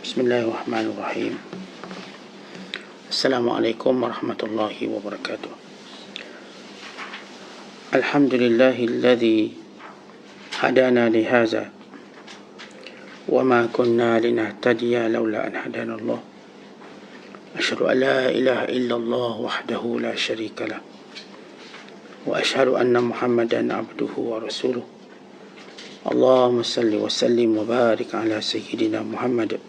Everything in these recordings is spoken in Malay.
Bismillahirrahmanirrahim. Assalamualaikum warahmatullahi wabarakatuh. Alhamdulillahilladzi hadana lihaza wa ma kunna linahtadiya laula an hadana Allah. Asyhadu an la ilaha illallah wahdahu la syarika lah. Wa asyhadu anna Muhammadan abduhu wa rasuluh. Allahumma salli wa sallim wa barik ala sayyidina Muhammad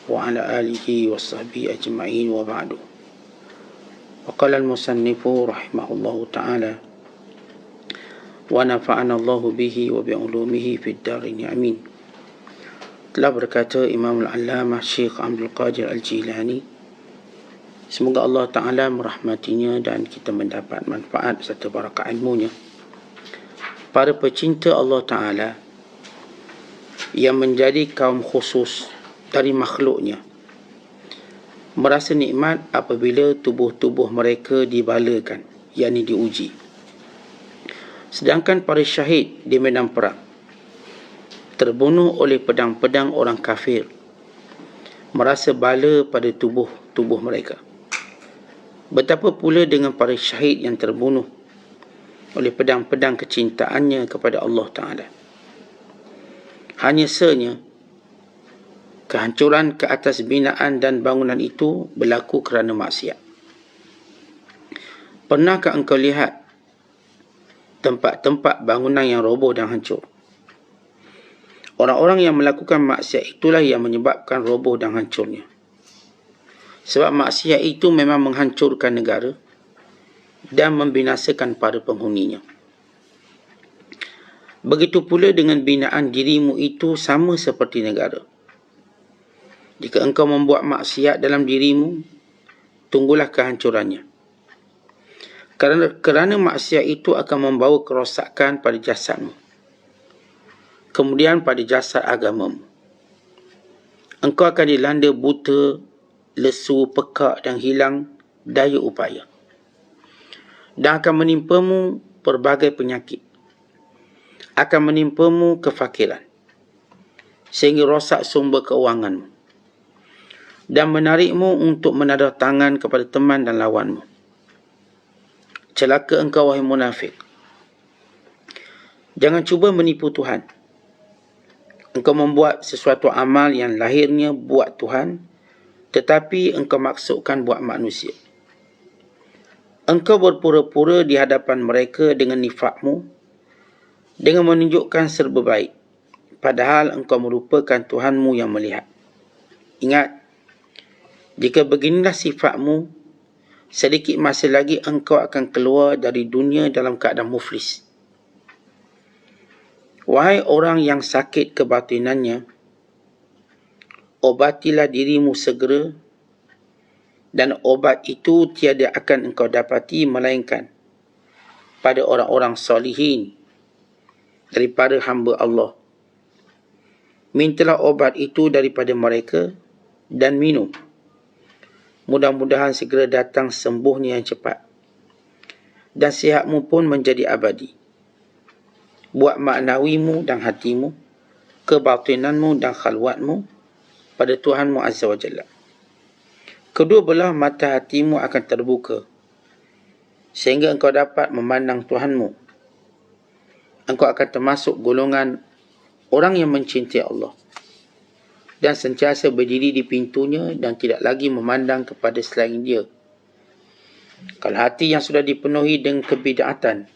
wa ala alihi wa sahbihi ajma'in wa ba'du. Wa qala al-musannifu rahimahullahu ta'ala wa nafa'ana Allahu bihi wa bi'ulumihi fid darin amin. Telah berkata Imam al-Allamah Syekh Abdul Qadir Al-Jilani, semoga Allah Ta'ala merahmatinya dan kita mendapat manfaat serta barakah ilmunya. Para pecinta Allah Ta'ala yang menjadi kaum khusus dari makhluknya merasa nikmat apabila tubuh-tubuh mereka dibalakan, yakni diuji. Sedangkan para syahid di medan perang terbunuh oleh pedang-pedang orang kafir merasa bala pada tubuh-tubuh mereka. Betapa pula dengan para syahid yang terbunuh oleh pedang-pedang kecintaannya kepada Allah Ta'ala. Hanya sahaja kehancuran ke atas binaan dan bangunan itu berlaku kerana maksiat. Pernahkah engkau lihat tempat-tempat bangunan yang roboh dan hancur? Orang-orang yang melakukan maksiat itulah yang menyebabkan roboh dan hancurnya. Sebab maksiat itu memang menghancurkan negara dan membinasakan para penghuninya. Begitu pula dengan binaan dirimu itu sama seperti negara. Jika engkau membuat maksiat dalam dirimu, tunggulah kehancurannya. Kerana maksiat itu akan membawa kerosakan pada jasadmu, kemudian pada jasad agamamu. Engkau akan dilanda buta, lesu, pekak dan hilang daya upaya. Dan akan menimpamu pelbagai penyakit. Akan menimpamu kefakiran, sehingga rosak sumber keuanganmu dan menarikmu untuk menadah tangan kepada teman dan lawanmu. Celaka engkau wahai munafik. Jangan cuba menipu Tuhan. Engkau membuat sesuatu amal yang lahirnya buat Tuhan, tetapi engkau maksudkan buat manusia. Engkau berpura-pura di hadapan mereka dengan nifakmu, dengan menunjukkan serba baik, padahal engkau merupakan Tuhanmu yang melihat. Ingat, jika beginilah sifatmu, sedikit masa lagi engkau akan keluar dari dunia dalam keadaan muflis. Wahai orang yang sakit kebatinannya, obatilah dirimu segera, dan obat itu tiada akan engkau dapati melainkan pada orang-orang solihin daripada hamba Allah. Mintalah obat itu daripada mereka dan minum. Mudah-mudahan segera datang sembuhnya yang cepat, dan sihatmu pun menjadi abadi. Buat maknawimu dan hatimu, kebatinanmu dan khalwatmu pada Tuhanmu Azza wa Jalla. Kedua belah mata hatimu akan terbuka, sehingga engkau dapat memandang Tuhanmu. Engkau akan termasuk golongan orang yang mencintai Allah dan sentiasa berdiri di pintunya dan tidak lagi memandang kepada selain dia. Kalau hati yang sudah dipenuhi dengan kebid'atan,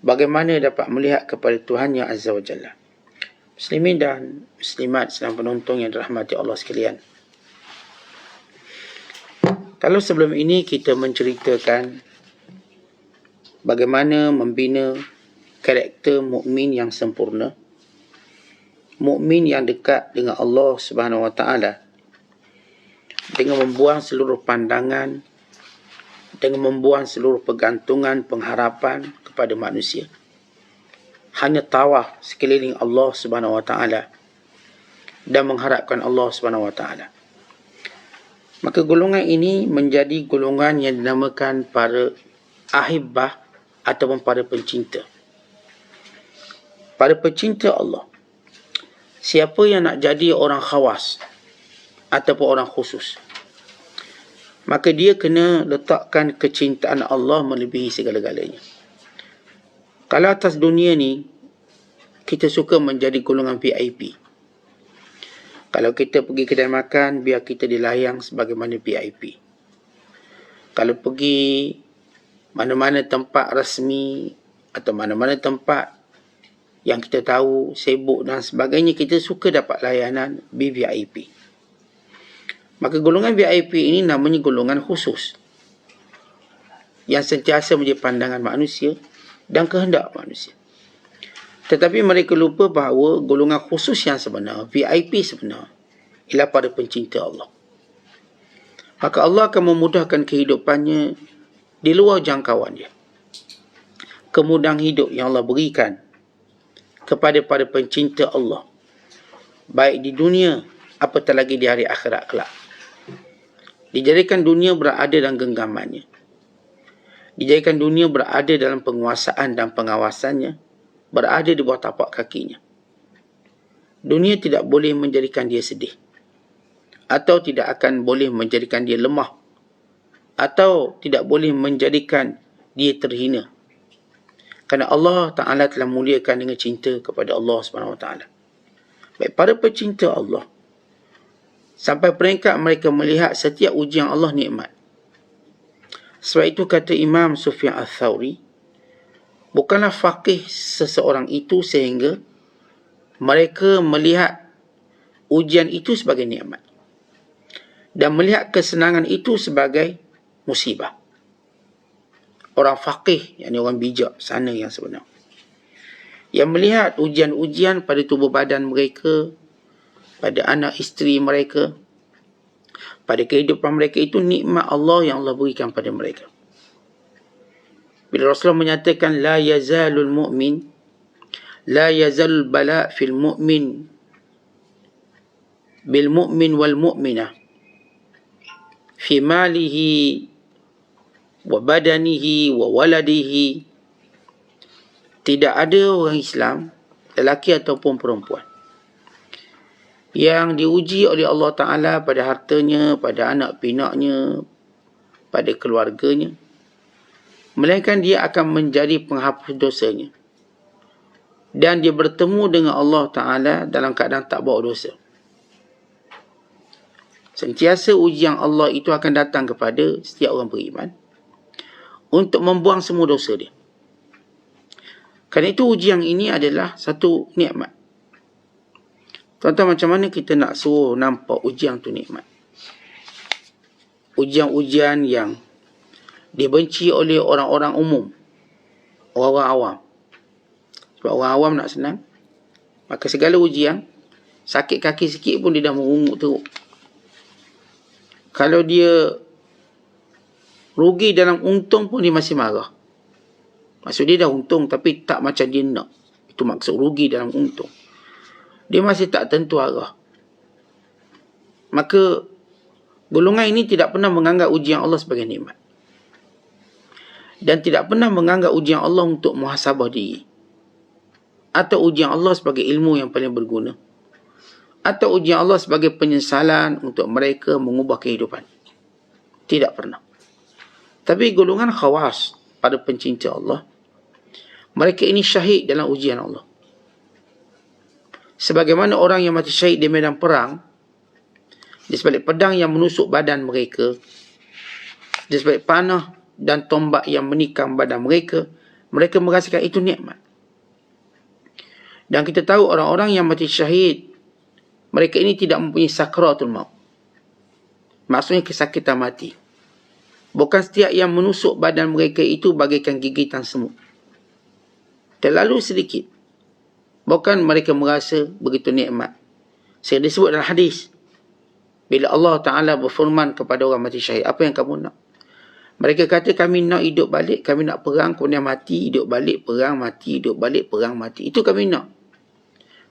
bagaimana dapat melihat kepada Tuhan yang Azza wa Jalla? Muslimin dan muslimat sedang penonton yang dirahmati Allah sekalian. Kalau sebelum ini kita menceritakan bagaimana membina karakter mukmin yang sempurna, mukmin yang dekat dengan Allah Subhanahu wa taala, dengan membuang seluruh pandangan, dengan membuang seluruh pergantungan pengharapan kepada manusia. Hanya tawaf sekeliling Allah Subhanahu wa taala dan mengharapkan Allah Subhanahu wa taala. Maka golongan ini menjadi golongan yang dinamakan para ahibbah ataupun para pencinta. Para pencinta Allah. siapa yang nak jadi orang khawas ataupun orang khusus, maka dia kena letakkan kecintaan Allah melebihi segala-galanya. Kalau atas dunia ni, kita suka menjadi golongan VIP. Kalau kita pergi kedai makan, biar kita dilayang sebagaimana VIP. Kalau pergi mana-mana tempat rasmi atau mana-mana tempat yang kita tahu sibuk dan sebagainya, kita suka dapat layanan VIP. Maka golongan VIP ini namanya golongan khusus, yang sentiasa menjadi pandangan manusia dan kehendak manusia. Tetapi mereka lupa bahawa golongan khusus yang sebenar, VIP sebenar, ialah para pencinta Allah. Maka Allah akan memudahkan kehidupannya di luar jangkauan dia. Kemudahan hidup yang Allah berikan kepada para pencinta Allah, baik di dunia apatah lagi di hari akhirat kelak. Dijadikan dunia berada dalam genggamannya. Dijadikan dunia berada dalam penguasaan dan pengawasannya, berada di bawah tapak kakinya. Dunia tidak boleh menjadikan dia sedih, atau tidak akan boleh menjadikan dia lemah, atau tidak boleh menjadikan dia terhina. Kerana Allah Ta'ala telah muliakan dengan cinta kepada Allah SWT. Baik para pecinta Allah, sampai peringkat mereka melihat setiap ujian Allah nikmat. Sebab itu kata Imam Sufyan Ats-Tsauri, bukanlah faqih seseorang itu sehingga mereka melihat ujian itu sebagai nikmat dan melihat kesenangan itu sebagai musibah. Orang faqih, yakni orang bijak sana yang sebenar, yang melihat ujian-ujian pada tubuh badan mereka, pada anak isteri mereka, pada kehidupan mereka, itu nikmat Allah yang Allah berikan pada mereka. Bila Rasulullah menyatakan la yazalul mu'min, la yazalul bala' fil mu'min bil mu'min wal mu'minah fi malihi wa badanihi wa waladihi. Tidak ada orang Islam, lelaki ataupun perempuan, yang diuji oleh Allah Ta'ala pada hartanya, pada anak pinaknya, pada keluarganya, melainkan dia akan menjadi penghapus dosanya, dan dia bertemu dengan Allah Ta'ala dalam keadaan tak bawa dosa. Sentiasa ujian Allah itu akan datang kepada setiap orang beriman untuk membuang semua dosa dia. Kerana itu ujian ini adalah satu nikmat. Tuan-tuan, macam mana kita nak suruh nampak ujian tu nikmat? Ujian-ujian yang dibenci oleh orang-orang umum, orang-orang awam. Sebab orang awam nak senang, maka segala ujian, sakit kaki sikit pun dia dah merungut teruk. Kalau dia rugi dalam untung pun dia masih marah. Maksud dia dah untung tapi tak macam dia nak. Itu maksud rugi dalam untung. Dia masih tak tentu arah. Maka golongan ini tidak pernah menganggap ujian Allah sebagai nikmat, dan tidak pernah menganggap ujian Allah untuk muhasabah diri, atau ujian Allah sebagai ilmu yang paling berguna, atau ujian Allah sebagai penyesalan untuk mereka mengubah kehidupan. Tidak pernah. Tapi golongan khawas, pada pencinta Allah, mereka ini syahid dalam ujian Allah. Sebagaimana orang yang mati syahid di medan perang, di sebalik pedang yang menusuk badan mereka, di sebalik panah dan tombak yang menikam badan mereka, mereka merasakan itu nikmat. Dan kita tahu orang-orang yang mati syahid, mereka ini tidak mempunyai sakratul maut. Maksudnya kesakitan mati. Bukan setiap yang menusuk badan mereka itu bagaikan gigitan semut. Terlalu sedikit. Bukan mereka merasa begitu nikmat. Saya disebut dalam hadis, bila Allah Ta'ala berfirman kepada orang mati syahid, apa yang kamu nak? Mereka kata, kami nak hidup balik, kami nak perang, kemudian mati, hidup balik, perang, mati, hidup balik, perang, mati. Itu kami nak.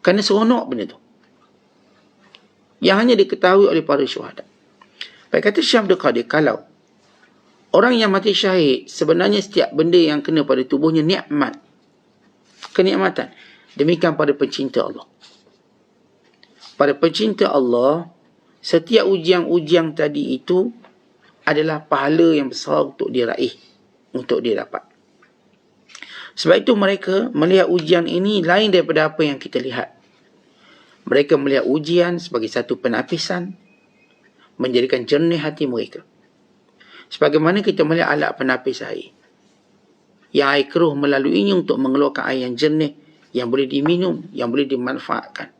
Kerana seronok benda tu, yang hanya diketahui oleh para syuhada. Baik kata Syekh Abdul Qadir, kalau orang yang mati syahid, sebenarnya setiap benda yang kena pada tubuhnya nikmat, kenikmatan. Demikian pada pencinta Allah. Para pencinta Allah, setiap ujian-ujian tadi itu adalah pahala yang besar untuk dia raih, untuk dia dapat. Sebab itu mereka melihat ujian ini lain daripada apa yang kita lihat. Mereka melihat ujian sebagai satu penapisan, menjadikan jernih hati mereka. Sebagaimana kita melihat alat penapis air, yang air keruh melaluinya untuk mengeluarkan air yang jernih, yang boleh diminum, yang boleh dimanfaatkan,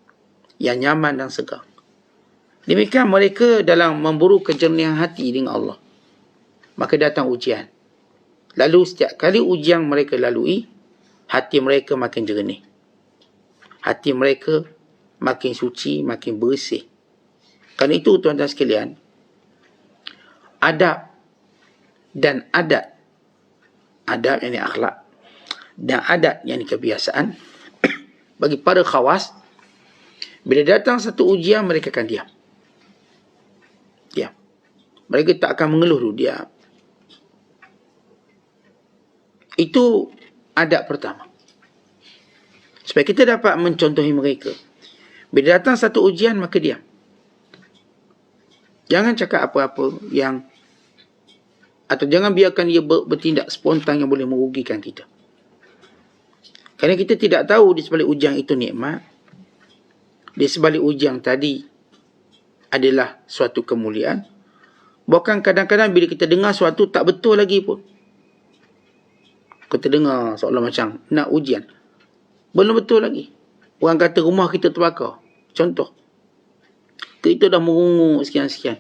yang nyaman dan segar. Demikian mereka dalam memburu kejernihan hati dengan Allah. Maka datang ujian. Lalu setiap kali ujian mereka lalui, hati mereka makin jernih. Hati mereka makin suci, makin bersih. Kerana itu tuan-tuan sekalian, adab dan adat, adab yang akhlak dan adat yang kebiasaan bagi para khawas, bila datang satu ujian mereka akan diam. Diam. Mereka tak akan mengeluh dulu, diam. Itu adab pertama. Supaya kita dapat mencontohi mereka. Bila datang satu ujian, maka diam. Jangan cakap apa-apa yang, atau jangan biarkan dia bertindak spontan yang boleh merugikan kita. Kerana kita tidak tahu di sebalik ujian itu nikmat. Di sebalik ujian tadi adalah suatu kemuliaan. Bahkan kadang-kadang bila kita dengar suatu tak betul lagi pun, kita dengar seolah macam nak ujian, belum betul lagi. Orang kata rumah kita terbakar, contoh. Kita dah merungut sekian-sekian,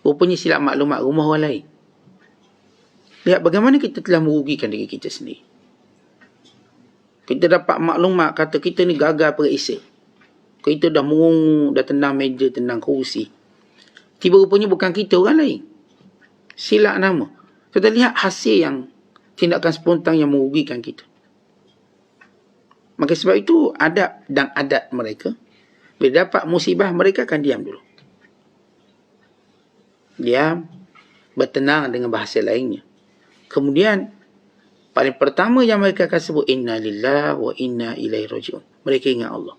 rupanya silap maklumat rumah orang lain. Lihat bagaimana kita telah merugikan diri kita sendiri. Kita dapat maklumat kata kita ni gagal periksa. Kita dah merungut, dah tendang meja, tendang kerusi. Tiba rupanya bukan kita, orang lain. Silap nama. Kita lihat hasil yang tindakan spontan yang merugikan kita. Maka sebab itu adab dan adat mereka, bila dapat musibah mereka akan diam dulu. Diam, bertenang dengan bahasa lainnya. Kemudian paling pertama yang mereka akan sebut, inna lillahi wa inna ilaihi raji'un. Mereka ingat Allah.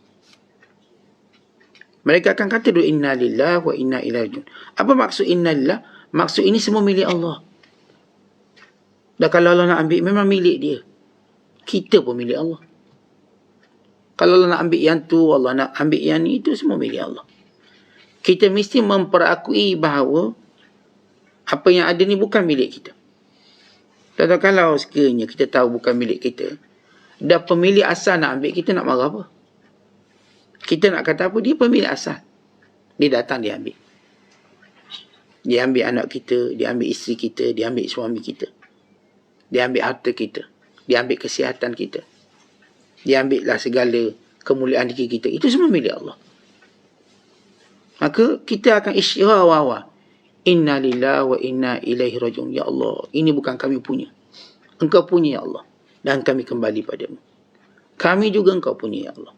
Mereka akan kata dulu, inna lillahi wa inna ilaihi raji'un. Apa maksud inna lillah? Maksud ini semua milik Allah. Dan kalau Allah nak ambil, memang milik dia. Kita pun milik Allah. Kalau Allah nak ambil yang tu, Allah nak ambil yang ni, itu semua milik Allah. Kita mesti memperakui bahawa apa yang ada ni bukan milik kita. Dan kalau sekiranya kita tahu bukan milik kita, dan pemilik asal nak ambil, kita nak marah apa? Kita nak kata apa? Dia pemilik asal. Dia datang, dia ambil. Dia ambil anak kita, dia ambil isteri kita, dia ambil suami kita. Dia ambil harta kita. Dia ambil kesihatan kita. Dia ambillah segala kemuliaan diri kita. Itu semua milik Allah. Maka kita akan isyirah wawa. Inna lillahi wa inna ilaihi raji'un. Ya Allah, ini bukan kami punya. Engkau punya, ya Allah. Dan kami kembali padamu. Kami juga engkau punya, ya Allah.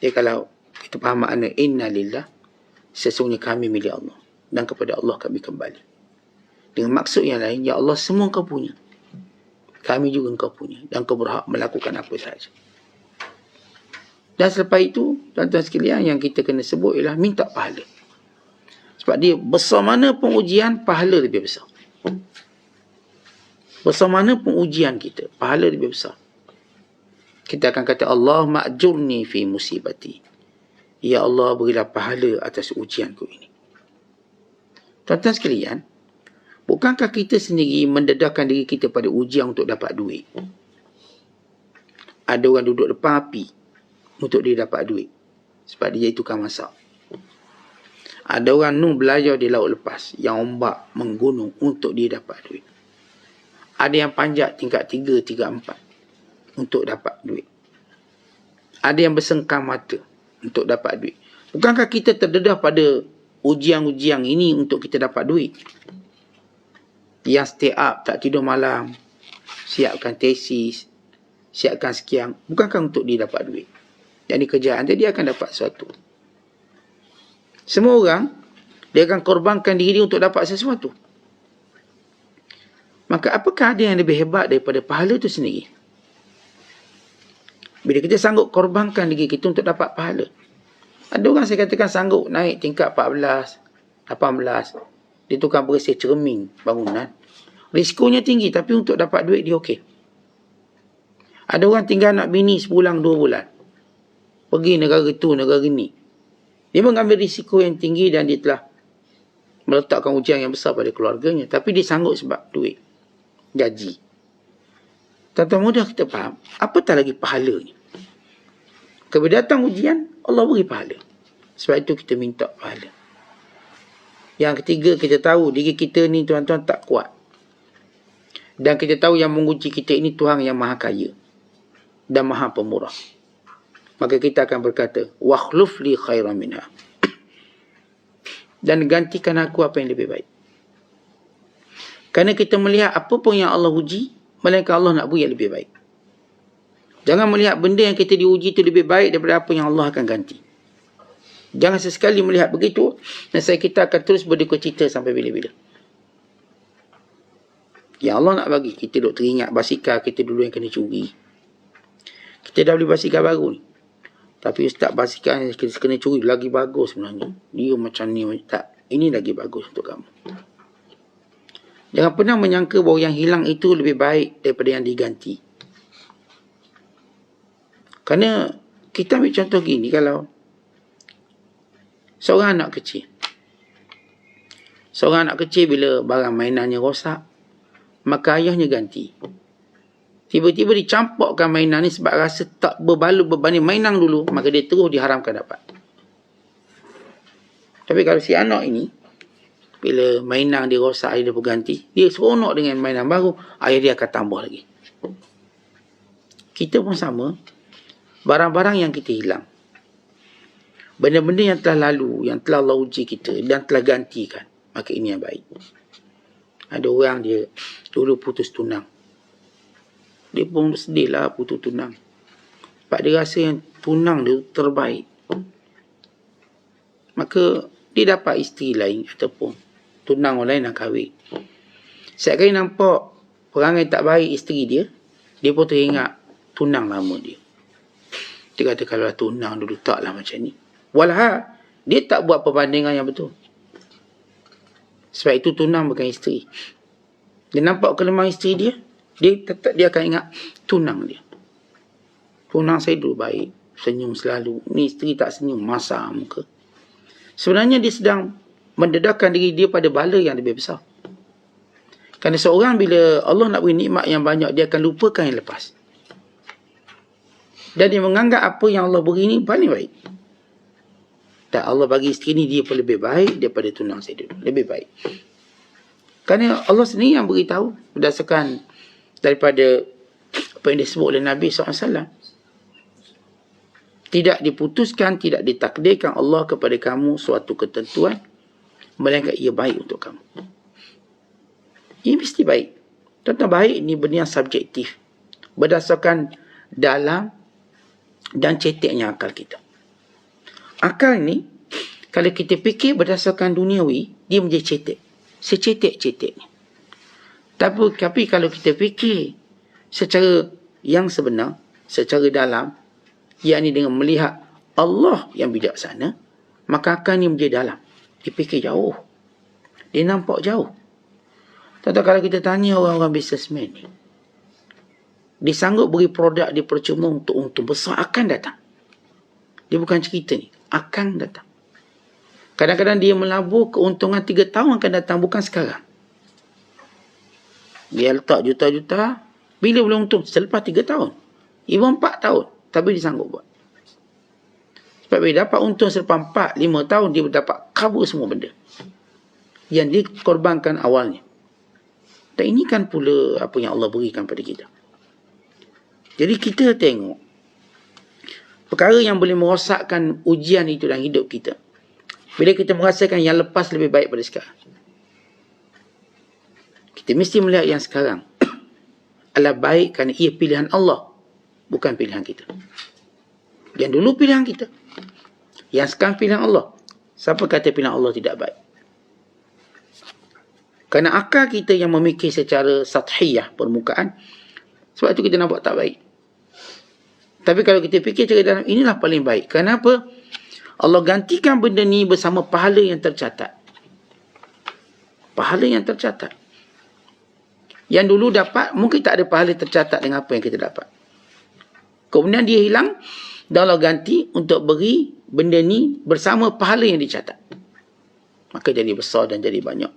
Jadi kalau kita faham makna inna lillah, sesungguhnya kami milik Allah. Dan kepada Allah kami kembali. Dengan maksud yang lain, ya Allah, semua engkau punya. Kami juga engkau punya. Dan engkau berhak melakukan apa sahaja. Dan selepas itu, tuan-tuan sekalian, yang kita kena sebut ialah minta pahala. Sebab dia besar mana pun ujian, pahala lebih besar. Besar mana pun ujian kita, pahala lebih besar. Kita akan kata, Allah ma'jurni fi musibati. Ya Allah, berilah pahala atas ujianku ini. Tuan-tuan sekalian, bukankah kita sendiri mendedahkan diri kita pada ujian untuk dapat duit? Ada orang duduk depan api untuk dia dapat duit. Sebab dia jadi tukang masak. Ada orang belajar di laut lepas, yang ombak menggunung untuk dia dapat duit. Ada yang panjat tingkat 3, 3, 4 untuk dapat duit. Ada yang bersengkam mata untuk dapat duit. Bukankah kita terdedah pada ujian-ujian ini untuk kita dapat duit? Yang stay up, tak tidur malam, siapkan tesis, siapkan sekian. Bukankah untuk dia dapat duit? Yang kerjaan dia akan dapat sesuatu. Semua orang, dia akan korbankan diri dia untuk dapat sesuatu. Maka apakah ada yang lebih hebat daripada pahala itu sendiri? Bila kita sanggup korbankan diri kita untuk dapat pahala. Ada orang saya katakan sanggup naik tingkat 14, 18. Dia tukang bersih cermin bangunan. Risikonya tinggi, tapi untuk dapat duit dia okey. Ada orang tinggal anak bini sebulan 2 bulan. Pergi negara tu, negara ni. Dia mengambil risiko yang tinggi dan dia telah meletakkan ujian yang besar pada keluarganya. Tapi dia sanggup sebab duit. Gaji. Tuan-tuan mudah kita faham. Apatah lagi pahalanya. Bila datang ujian, Allah beri pahala. Sebab itu kita minta pahala. Yang ketiga, kita tahu diri kita ni tuan-tuan tak kuat. Dan kita tahu yang menguji kita ini Tuhan yang maha kaya. Dan maha pemurah. Maka kita akan berkata, wakhluf li khairan minha. Dan gantikan aku apa yang lebih baik. Kerana kita melihat apa pun yang Allah uji, melainkan Allah nak beri yang lebih baik. Jangan melihat benda yang kita diuji itu lebih baik daripada apa yang Allah akan ganti. Jangan sesekali melihat begitu, dan kita akan terus berduka cita sampai bila-bila. Yang Allah nak bagi, kita duk teringat basikal kita dulu yang kena curi. Kita dah beli basikal baru ni. Tapi ustaz, basikal yang kita kena curi lagi bagus sebenarnya. Dia macam ni, tak. Ini lagi bagus untuk kamu. Jangan pernah menyangka bahawa yang hilang itu lebih baik daripada yang diganti. Kerana kita ambil contoh gini, kalau seorang anak kecil. Seorang anak kecil bila barang mainannya rosak, maka ayahnya ganti. Tiba-tiba dicampakkan mainan ni sebab rasa tak berbaloi berbanding mainan dulu, maka dia terus diharamkan dapat. Tapi kalau si anak ini, bila mainan dia rosak, ayah dia berganti, dia seronok dengan mainan baru, ayah dia akan tambah lagi. Kita pun sama, barang-barang yang kita hilang, benda-benda yang telah lalu, yang telah Allah uji kita dan telah gantikan, maka ini yang baik. Ada orang dia dulu putus tunang. Dia pun sedih lah putus tunang. Sebab dia rasa yang tunang dia terbaik. Maka dia dapat isteri lain ataupun tunang orang lain nak kahwin. Setiap kali nampak perangai tak baik isteri dia, dia pun teringat tunang lama dia. Dia kata kalau tunang dulu taklah macam ni. Walhal dia tak buat perbandingan yang betul. Sebab itu tunang bukan isteri. Dia nampak kelemahan isteri dia, dia akan ingat tunang dia. Tunang saya dulu baik, senyum selalu. Ni isteri tak senyum, masak muka. Sebenarnya dia sedang mendedahkan diri dia pada bala yang lebih besar. Kerana seorang bila Allah nak beri nikmat yang banyak, dia akan lupakan yang lepas. Dan dia menganggap apa yang Allah beri ni paling baik. Dan Allah bagi isteri ni dia pun lebih baik daripada tunang saya dulu. Lebih baik. Kerana Allah sendiri yang beritahu berdasarkan daripada apa yang disebut oleh Nabi SAW. Tidak diputuskan, tidak ditakdirkan Allah kepada kamu suatu ketentuan, melainkan ia baik untuk kamu. Ia mesti baik. Tentang baik ni benda yang subjektif. Berdasarkan dalam dan ceteknya akal kita. Akal ni, kalau kita fikir berdasarkan duniawi, dia menjadi cetek. Secetek-ceteknya. Tapi kalau kita fikir secara yang sebenar, secara dalam, yakni dengan melihat Allah yang bijaksana, maka akal ni menjadi dalam. Dia fikir jauh. Dia nampak jauh. Tentu kalau kita tanya orang-orang businessman ni, dia sanggup beri produk dia percuma untuk untung besar, akan datang. Dia bukan cerita ni, akan datang. Kadang-kadang dia melabur keuntungan 3 tahun akan datang, bukan sekarang. Dia letak juta-juta, bila boleh untung? Selepas 3 tahun. Even 4 tahun. Tapi dia sanggup buat. Sebab bila dapat untung selepas 4-5 tahun, dia dapat cover semua benda yang dikorbankan awalnya. Dan ini kan pula apa yang Allah berikan pada kita. Jadi kita tengok perkara yang boleh merosakkan ujian itu dalam hidup kita. Bila kita merasakan yang lepas lebih baik pada sekarang, kita mesti melihat yang sekarang adalah baik kerana ia pilihan Allah, bukan pilihan kita. Yang dulu pilihan kita, yang sekarang pilihan Allah. Siapa kata pilihan Allah tidak baik? Kerana akal kita yang memikir secara sathiyah, permukaan, sebab itu kita nampak tak baik. Tapi kalau kita fikir cara dalam, inilah paling baik. Kenapa? Allah gantikan benda ni bersama pahala yang tercatat. Pahala yang tercatat. Yang dulu dapat, mungkin tak ada pahala tercatat dengan apa yang kita dapat. Kemudian dia hilang, dan Allah ganti untuk beri benda ni bersama pahala yang dicatat. Maka jadi besar dan jadi banyak.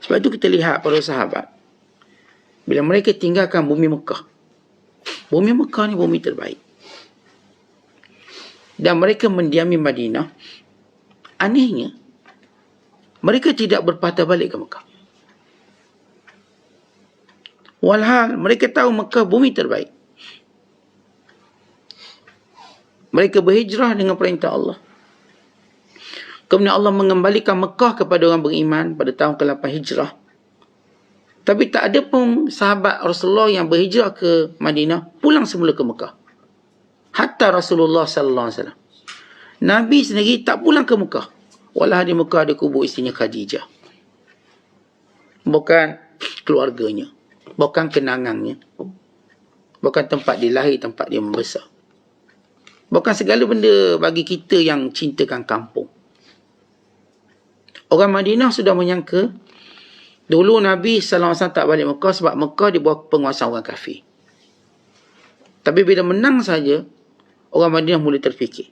Sebab itu kita lihat para sahabat, bila mereka tinggalkan bumi Mekah. Bumi Mekah ni bumi terbaik. Dan mereka mendiami Madinah. Anehnya, mereka tidak berpatah balik ke Mekah. Walhal mereka tahu Mekah bumi terbaik. Mereka berhijrah dengan perintah Allah. Kemudian Allah mengembalikan Mekah kepada orang beriman pada tahun ke-8 Hijrah. Tapi tak ada pun sahabat Rasulullah yang berhijrah ke Madinah pulang semula ke Mekah. Hatta Rasulullah sallallahu alaihi wasallam. Nabi sendiri tak pulang ke Mekah. Walau di Mekah ada kubur isterinya Khadijah. Bukan keluarganya. Bukan kenangannya. Bukan tempat dia lahir, tempat dia membesar. Bukan segala benda bagi kita yang cintakan kampung. Orang Madinah sudah menyangka, dulu Nabi SAW tak balik Mekah sebab Mekah di bawah penguasaan orang kafir. Tapi bila menang saja, orang Madinah mula terfikir,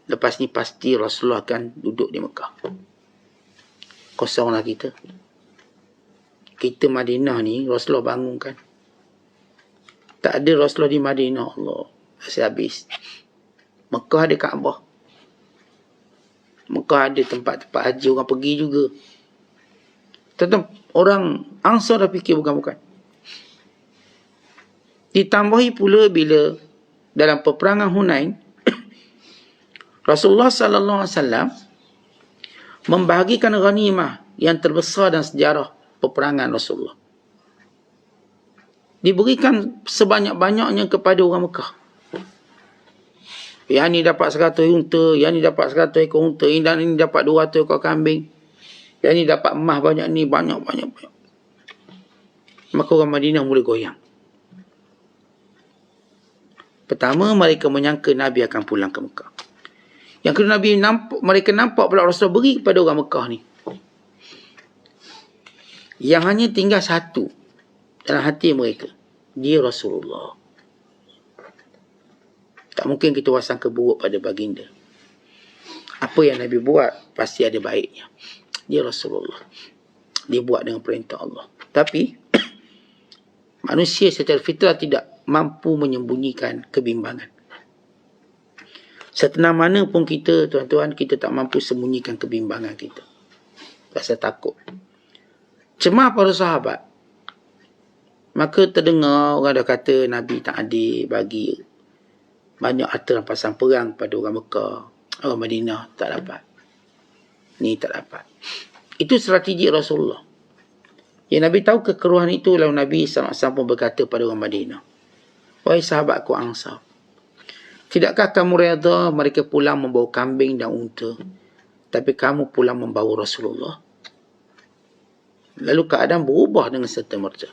lepas ni pasti Rasulullah akan duduk di Mekah. Kosonglah kita. Kita Madinah ni Rasulullah bangunkan. Tak ada Rasulullah di Madinah. Allah, masih habis. Mekah ada Kaabah. Mekah ada tempat-tempat haji orang pergi juga. Tetap orang Ansar dah fikir bukan-bukan. Ditambahi pula bila dalam peperangan Hunain, Rasulullah sallallahu alaihi wasallam membahagikan ghanimah yang terbesar dalam sejarah peperangan Rasulullah. Diberikan sebanyak-banyaknya kepada orang Mekah. Yang ni dapat 100 unta, yang ni dapat 100 ekor unta, yang ni dapat 200 ekor kambing, yang ni dapat emas banyak ni, banyak. Maka orang Madinah mula goyang. Pertama, mereka menyangka Nabi akan pulang ke Mekah. Yang kedua, mereka nampak pula Rasulullah beri kepada orang Mekah ni, yang hanya tinggal satu dalam hati mereka. Dia Rasulullah. Tak mungkin kita wasangka buruk pada baginda. Apa yang Nabi buat, pasti ada baiknya. Dia Rasulullah. Dia buat dengan perintah Allah. Tapi, manusia secara fitrah tidak mampu menyembunyikan kebimbangan. Setenang mana pun kita, tuan-tuan, kita tak mampu sembunyikan kebimbangan kita. Rasa takut. Cemah para sahabat. Maka terdengar orang dah kata Nabi tak adil bagi banyak harta rampasan perang pada orang Mekah. Orang Madinah tak dapat. Ni tak dapat. Itu strategi Rasulullah. Yang Nabi tahu kekeruhan itu, lalu Nabi SAW pun berkata pada orang Madinah, wahai sahabatku Ansar, tidakkah kamu reda mereka pulang membawa kambing dan unta, tapi kamu pulang membawa Rasulullah? Lalu keadaan berubah dengan serta-merta.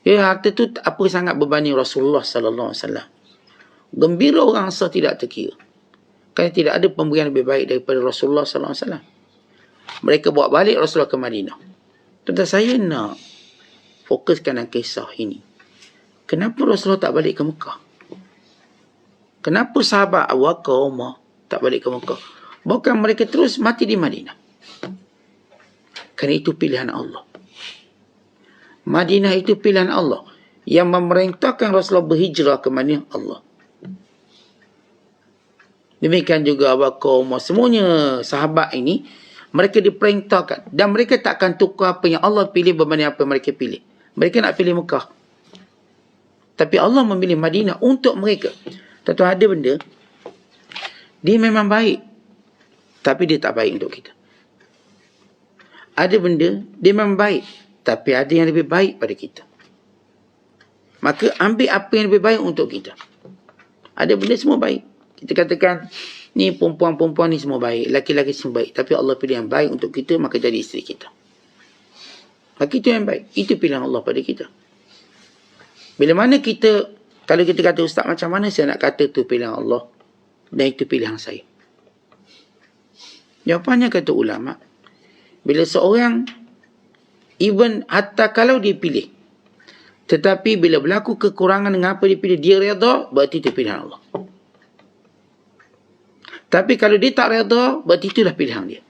Ya, harta itu apa sangat berbanding Rasulullah sallallahu alaihi wasallam. Gembira orang Ansar tidak terkira. Kerana tidak ada pemberian lebih baik daripada Rasulullah sallallahu alaihi wasallam. Mereka bawa balik Rasulullah ke Madinah. Tentang saya nak fokuskan dalam kisah ini. Kenapa Rasulullah tak balik ke Mekah? Kenapa sahabat Abu Bakar, Umar tak balik ke Mekah? Bukan mereka terus mati di Madinah. Kerana itu pilihan Allah. Madinah itu pilihan Allah. Yang memerintahkan Rasulullah berhijrah ke Madinah, Allah. Demikian juga Abu Bakar, Umar, semuanya sahabat ini, mereka diperintahkan. Dan mereka takkan tukar apa yang Allah pilih berbanding apa yang mereka pilih. Mereka nak pilih Mekah. Tapi Allah memilih Madinah untuk mereka. Tentu ada benda, dia memang baik, tapi dia tak baik untuk kita. Ada benda, dia memang baik, tapi ada yang lebih baik pada kita. Maka ambil apa yang lebih baik untuk kita. Ada benda semua baik. Kita katakan, ni perempuan-perempuan ni semua baik, laki-laki semua baik, tapi Allah pilih yang baik untuk kita, maka jadi isteri kita. Maka itu yang baik. Itu pilihan Allah pada kita. Bila mana kita, kalau kita kata, ustaz, macam mana saya nak kata tu pilihan Allah? dan itu pilihan saya. Jawapannya kata ulama, bila seorang, even hatta kalau dia pilih, tetapi bila berlaku kekurangan dengan apa dia pilih, dia redha, berarti itu pilihan Allah. Tapi kalau dia tak redha, berarti itulah pilihan dia.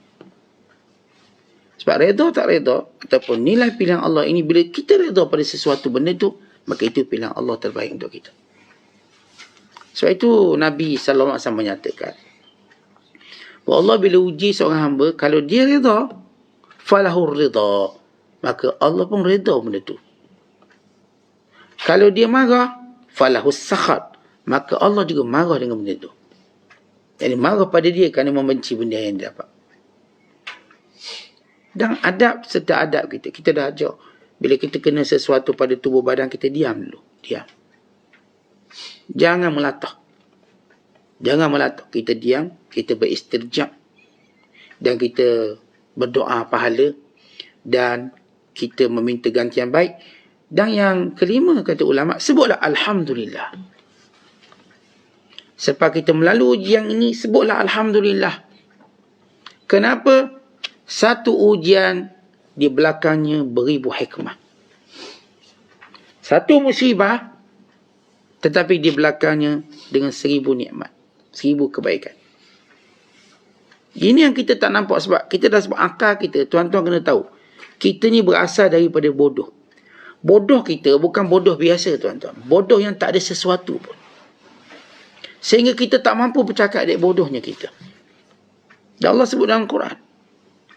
Sebab redha tak redha, ataupun nilai pilihan Allah ini, bila kita redha pada sesuatu benda itu, maka itu pilihan Allah terbaik untuk kita. Sebab itu Nabi SAW menyatakan, bahawa Allah bila uji seorang hamba, kalau dia redha, falahur redha, maka Allah pun redha benda itu. Kalau dia marah, falahus sakhat, maka Allah juga marah dengan benda itu. Jadi marah pada dia kerana membenci benda yang dia dapat. Dan adab serta adab kita, kita dah ajar. Bila kita kena sesuatu pada tubuh badan kita, diam dulu. Diam. Jangan melatah. Jangan melatah. Kita diam, kita beristirjab. Dan kita berdoa pahala. Dan kita meminta gantian baik. Dan yang kelima, kata ulama, sebutlah Alhamdulillah. Selepas kita melalui ujian ini, sebutlah Alhamdulillah. Kenapa? Satu ujian, di belakangnya beribu hikmah. Satu musibah, tetapi di belakangnya dengan 1000 nikmat. 1000 kebaikan. Ini yang kita tak nampak, sebab kita dah sebab akal kita. Tuan-tuan kena tahu, kita ni berasal daripada bodoh. Bodoh kita bukan bodoh biasa, tuan-tuan. Bodoh yang tak ada sesuatu pun. Sehingga kita tak mampu bercakap dek bodohnya kita. Dan Allah sebut dalam Quran,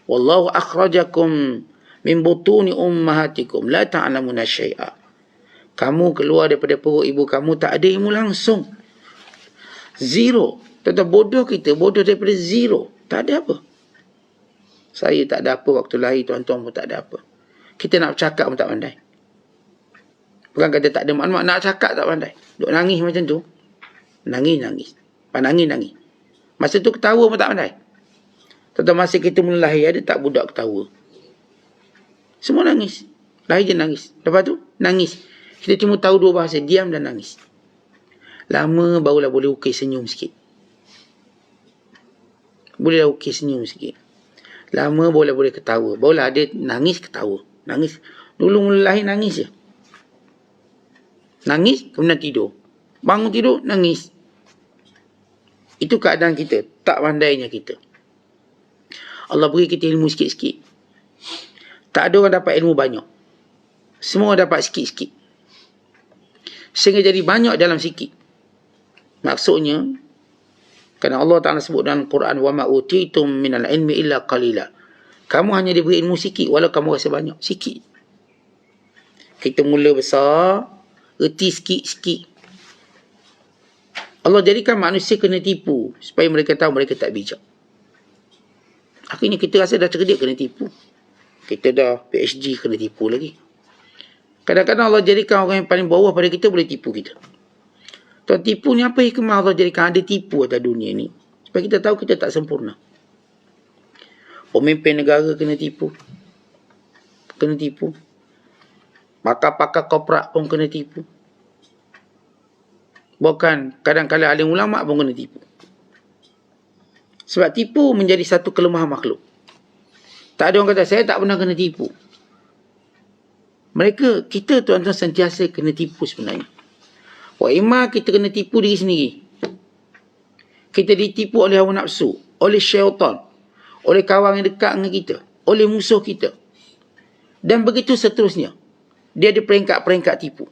wallahu akhrajakum min butuni ummahatikum la ta'lamuna syai'a. Kamu keluar daripada perut ibu kamu, tak ada ilmu langsung. Zero. Tentang bodoh kita, bodoh daripada zero. Tak ada apa. Saya tak ada apa waktu lahir, tuan-tuan pun tak ada apa. Kita nak bercakap pun tak pandai. Bukan kata tak ada maklumat, nak cakap tak pandai. Duk nangis macam tu. Nangis. Nangis. Masa tu ketawa pun tak pandai. Tentang masa kita mula lahir, ada tak budak ketawa? Semua nangis. Lahir je nangis. Lepas tu, nangis. Kita cuma tahu dua bahasa, diam dan nangis. Lama barulah boleh ukir senyum sikit. Bolehlah ukir senyum sikit. Lama boleh ketawa. Barulah ada nangis, ketawa. Nangis. Dulu mula lahir nangis je. Nangis, kemudian tidur. Bangun tidur, nangis. Itu keadaan kita. Tak pandainya kita. Allah beri kita ilmu sikit-sikit. Tak ada orang dapat ilmu banyak. Semua orang dapat sikit-sikit. Sehingga jadi banyak dalam sikit. Maksudnya, kerana Allah Ta'ala sebut dalam Quran, وَمَا أُوتِيتُم مِّنَ الْعِلْمِ إِلَّا قَلِيلًا. Kamu hanya diberi ilmu sikit, walau kamu rasa banyak. Sikit. Kita mula besar, erti sikit-sikit. Allah jadikan manusia kena tipu, supaya mereka tahu mereka tak bijak. Akhirnya kita rasa dah cerdik, kena tipu. Kita dah PhD, kena tipu lagi. Kadang-kadang Allah jadikan orang yang paling bawah pada kita boleh tipu kita. Tuan, tipu ni apa hikmah Allah jadikan ada tipu atas dunia ni? Supaya kita tahu kita tak sempurna. Pemimpin negara kena tipu. Kena tipu. Pakar-pakar korporat pun kena tipu. Bahkan kadang-kadang alim ulama pun kena tipu. Sebab tipu menjadi satu kelemahan makhluk. Tak ada orang kata, saya tak pernah kena tipu. Kita tuan-tuan sentiasa kena tipu sebenarnya. Wa imma kita kena tipu diri sendiri. Kita ditipu oleh hawa nafsu, oleh syaitan, oleh kawan yang dekat dengan kita, oleh musuh kita. Dan begitu seterusnya. Dia ada peringkat-peringkat tipu.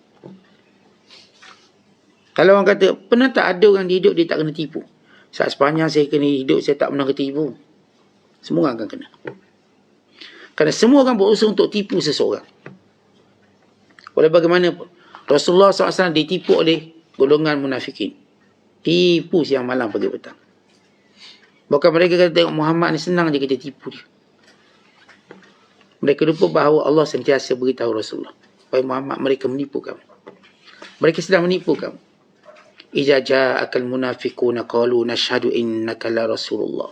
Kalau orang kata, pernah tak ada orang di hidup dia tak kena tipu? Saat sepanjang saya kena hidup, saya tak pernah ketipu. Semua orang akan kena. Kerana semua orang berusaha untuk tipu seseorang. Oleh bagaimanapun, Rasulullah SAW ditipu oleh golongan munafikin. Tipu siang malam pagi petang. Bahkan mereka kata tengok Muhammad ni senang je kita tipu dia. Mereka lupa bahawa Allah sentiasa beritahu Rasulullah, wahai Muhammad, mereka menipu kamu. Mereka sedang menipu kamu. Iza ja'akal munafiquna qalu nashhadu innaka la Rasulullah.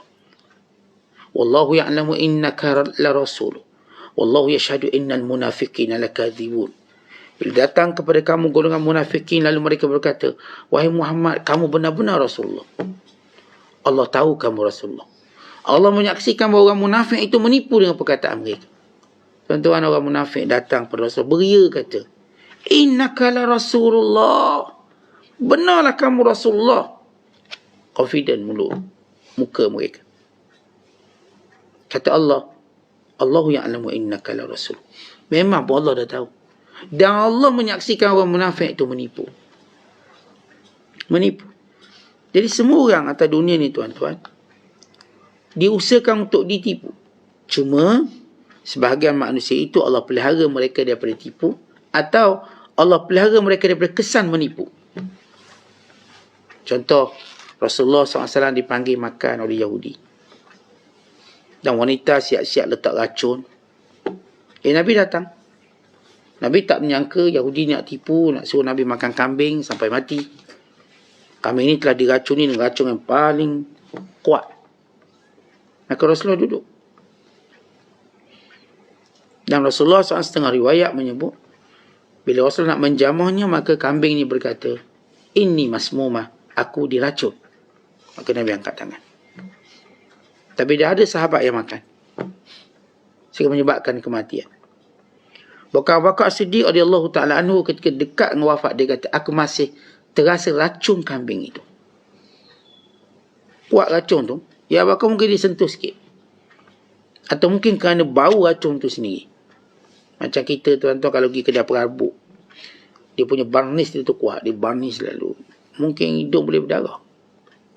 Wallahu ya'lamu innaka la Rasul. Wallahu yashhadu innal munafiqina lakadzibun. Bila datang kepada kamu golongan munafikin, lalu mereka berkata, wahai Muhammad, kamu benar-benar Rasulullah. Allah tahu kamu Rasulullah. Allah menyaksikan bahawa orang munafik itu menipu dengan perkataan mereka. Tuan-tuan, orang munafik datang kepada Rasul, beria kata, innaka la Rasulullah. Benarlah kamu Rasulullah. Confident muka mereka. Kata Allah, Allahu ya'lamu innaka la Rasul. Memang pun Allah dah tahu. Dan Allah menyaksikan orang munafik itu menipu. Jadi semua orang atas dunia ni tuan-tuan, diusahakan untuk ditipu. Cuma sebahagian manusia itu Allah pelihara mereka daripada tipu, atau Allah pelihara mereka daripada kesan menipu. Contoh, Rasulullah SAW dipanggil makan oleh Yahudi. Dan wanita siap-siap letak racun. Nabi datang. Nabi tak menyangka Yahudi nak tipu, nak suruh Nabi makan kambing sampai mati. Kambing ini telah diracuni dengan racun yang paling kuat. Maka Rasulullah duduk. Dan Rasulullah SAW setengah riwayat menyebut, bila Rasulullah nak menjamahnya, maka kambing ini berkata, inni masmumah, aku diracun. Maka Nabi angkat tangan. Tapi dah ada sahabat yang makan, sehingga menyebabkan kematian. Bahkan Abu Bakar Siddiq radhiyallahu ta'ala anhu ketika dekat dengan wafat, dia kata, aku masih terasa racun kambing itu. Kuat racun tu. Ya, Abu Bakar mungkin disentuh sikit. Atau mungkin kerana bau racun tu sendiri. Macam kita tuan-tuan kalau pergi kedai perabuk, dia punya barnis dia tu kuat. Dia barnis lalu. Mungkin hidung boleh berdarah.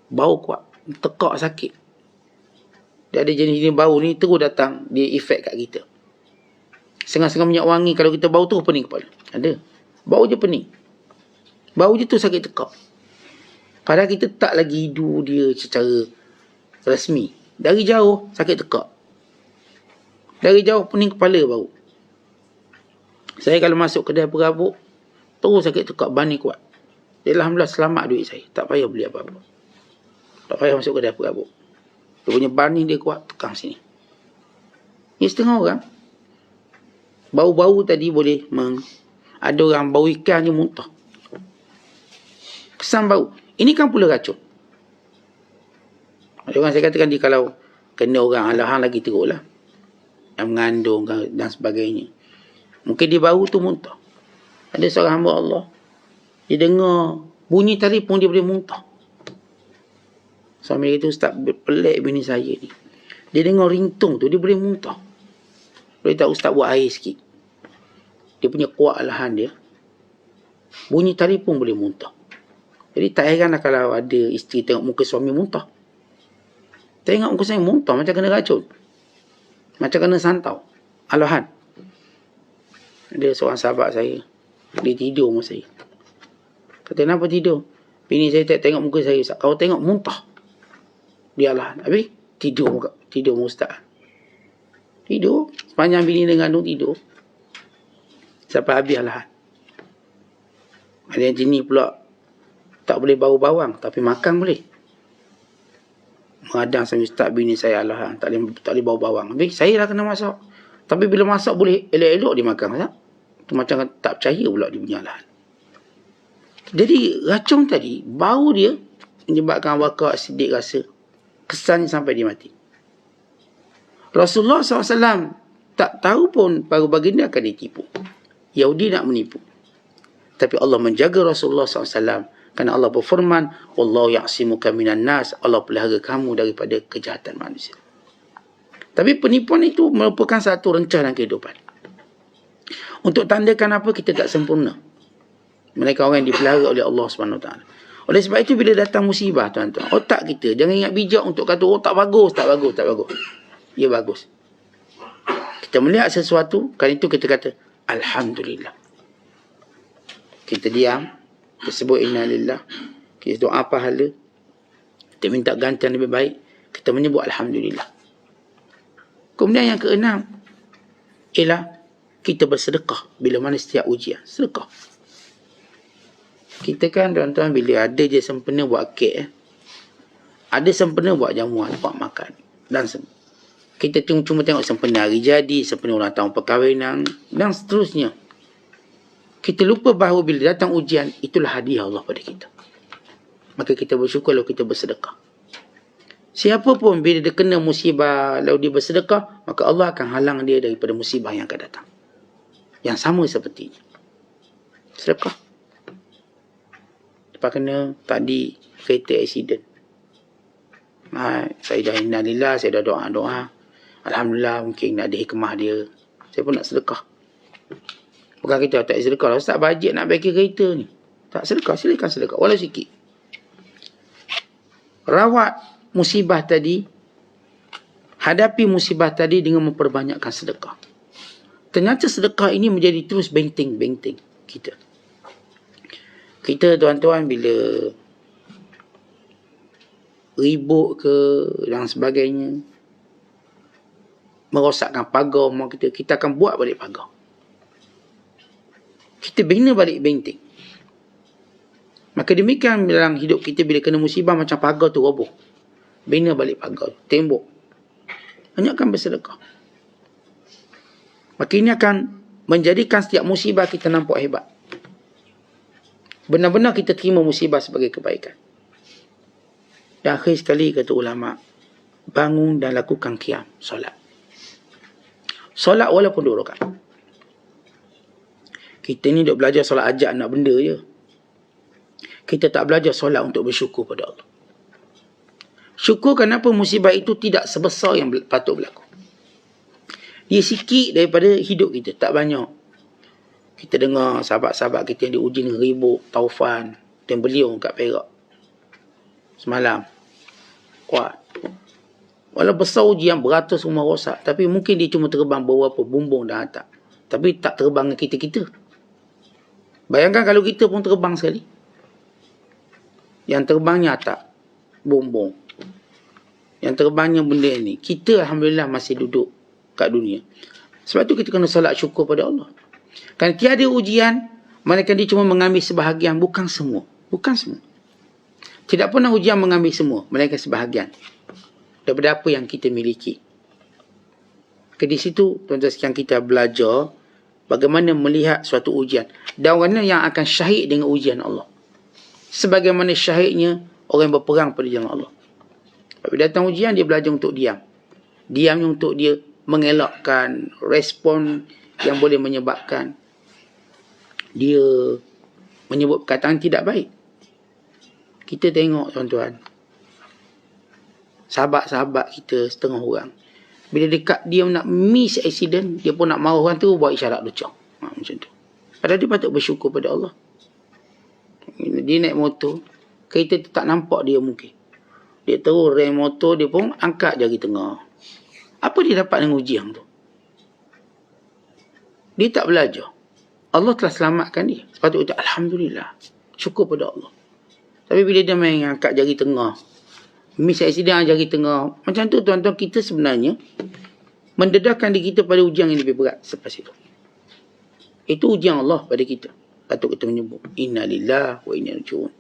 Bau kuat. Tekak sakit. Dia ada jenis-jenis bau ni terus datang. Dia efek kat kita. Setengah-setengah minyak wangi, kalau kita bau tu pening kepala. Ada. Bau je pening. Bau je tu sakit tekak. Padahal kita tak lagi hidu dia secara rasmi. Dari jauh sakit tekak. Dari jauh pening kepala bau. Saya kalau masuk kedai perabuk, terus sakit tekak, bani kuat. Alhamdulillah selamat duit saya. Tak payah beli apa-apa. Tak payah masuk kedai perabuk. Dia punya bani dia kuat, tekang sini. Ini setengah orang. Bau-bau tadi boleh ada orang bau ikan je muntah. Kesan bau. Ini kan pula racun. Ada orang saya katakan dia kalau kena orang alahan lagi teruk lah. Yang mengandung dan sebagainya. Mungkin dia bau tu muntah. Ada seorang hamba Allah, dia dengar bunyi telefon dia boleh muntah. Suami dia tu, Ustaz, pelik bini saya ni. Dia dengar ringtone tu, dia boleh muntah. Boleh tak Ustaz buat air sikit? Dia punya kuat alahan dia. Bunyi telefon boleh muntah. Jadi tak heranlah kalau ada isteri tengok muka suami muntah. Tengok muka saya muntah macam kena racun. Macam kena santau. Alahan. Ada seorang sahabat saya, dia tidur sama saya. Kata, kenapa tidur? Bini saya tak tengok muka saya. Kalau tengok muntah. Dia alahan. Habis tidur Ustaz. Tidur. Sepanjang bini dengan tu tidur. Sampai habis alahan. Ada yang jenis pula tak boleh bau bawang, tapi makan boleh. Mengadang sama Ustaz, bini saya alahan, tak boleh bau bawang. Habis saya lah kena masak. Tapi bila masak boleh elok-elok dia makan. Tak? Tu macam tak percaya pula dia punya alahan. Jadi racun tadi, bau dia menyebabkan Abu Bakar Siddiq rasa kesannya sampai dia mati. Rasulullah SAW tak tahu pun para baginda akan ditipu. Yahudi nak menipu. Tapi Allah menjaga Rasulullah SAW. Kerana Allah berfirman, Wallahu ya'simuka minan nas. Allah pelihara kamu daripada kejahatan manusia. Tapi penipuan itu merupakan satu rencana kehidupan. Untuk tandakan apa kita tak sempurna. Mereka orang yang dipelihara oleh Allah SWT. Oleh sebab itu bila datang musibah tuan-tuan, otak kita jangan ingat bijak untuk kata, oh tak bagus. Ya bagus. Kita melihat sesuatu, kan itu kita kata, Alhamdulillah. Kita diam, kita sebut inna lillah, kita doa pahala, kita minta gantian lebih baik, kita menyebut Alhamdulillah. Kemudian yang keenam, ialah kita bersedekah bila mana setiap ujian. Sedekah. Kita kan tuan-tuan bila ada je sempena buat kek, ada sempena buat jamuan, buat makan. Dan kita cuma tengok sempena hari jadi, sempena ulang tahun perkahwinan dan seterusnya. Kita lupa bahawa bila datang ujian, itulah hadiah Allah pada kita. Maka kita bersyukur kalau kita bersedekah. Siapa pun bila dia kena musibah lalu dia bersedekah, maka Allah akan halang dia daripada musibah yang akan datang. Yang sama seperti sedekah. Lepas kena tadi kereta aksiden. Saya dah innalillah, saya dah doa-doa. Alhamdulillah, mungkin ada hikmah dia. Saya pun nak sedekah. Bukan kita tak sedekah. Ustaz bajet nak baiki kereta ni. Tak sedekah, silakan sedekah. Walau sikit. Rawat musibah tadi. Hadapi musibah tadi dengan memperbanyakkan sedekah. Ternyata sedekah ini menjadi terus benteng-benteng kita. Kita tuan-tuan bila ribut ke dan sebagainya, merosakkan pagar rumah kita, kita akan buat balik pagar. Kita bina balik benteng. Maka demikian dalam hidup kita bila kena musibah macam pagar tu roboh. Bina balik pagar, tembok. Banyakkan bersedekah. Maka ini akan menjadikan setiap musibah kita nampak hebat. Benar-benar kita terima musibah sebagai kebaikan. Dan akhir sekali kata ulama, bangun dan lakukan qiyam, solat. Solat walaupun 2 rakaat. Kita ni duk belajar solat ajak nak benda je. Kita tak belajar solat untuk bersyukur pada Allah. Syukur kenapa musibah itu tidak sebesar yang patut berlaku. Dia sikit daripada hidup kita, tak banyak. Kita dengar sahabat-sahabat kita yang diuji dengan ribut, taufan, dan beliau kat Perak. Semalam. Kuat. Walau besar ujian, beratus rumah rosak. Tapi mungkin dia cuma terbang beberapa bumbung dan atap. Tapi tak terbang dengan kita-kita. Bayangkan kalau kita pun terbang sekali. Yang terbangnya atap. Bumbung. Yang terbangnya benda ni. Kita Alhamdulillah masih duduk kat dunia. Sebab tu kita kena salat syukur pada Allah. Kan tiada ujian, malaikat dia cuma mengambil sebahagian. Bukan semua. Bukan semua. Tidak pernah ujian mengambil semua, melainkan sebahagian daripada apa yang kita miliki. Di situ tuan-tuan sekalian kita belajar bagaimana melihat suatu ujian dan mana yang akan syahid dengan ujian Allah. Sebagaimana syahidnya orang yang berperang pada jalan Allah. Bila datang ujian, dia belajar untuk diam. Diamnya untuk dia mengelakkan respon yang boleh menyebabkan dia menyebut perkataan tidak baik. Kita tengok tuan-tuan, sahabat-sahabat kita setengah orang, bila dekat dia nak miss accident, dia pun nak marah orang tu, buat isyarat lucah. Macam tu. Padahal dia patut bersyukur pada Allah. Dia naik motor, kereta tu tak nampak dia mungkin. Dia terus rem motor, dia pun angkat jari tengah. Apa dia dapat dengan ujian tu? Dia tak belajar. Allah telah selamatkan dia. Sepatutnya Alhamdulillah. Syukur pada Allah. Tapi bila dia main angkat jari tengah, miss accident jari tengah, macam tu tuan-tuan, kita sebenarnya mendedahkan diri kita pada ujian yang lebih berat selepas itu. Itu ujian Allah pada kita. Patut kita menyebut inna lillah wa inna ilaihi raji'un.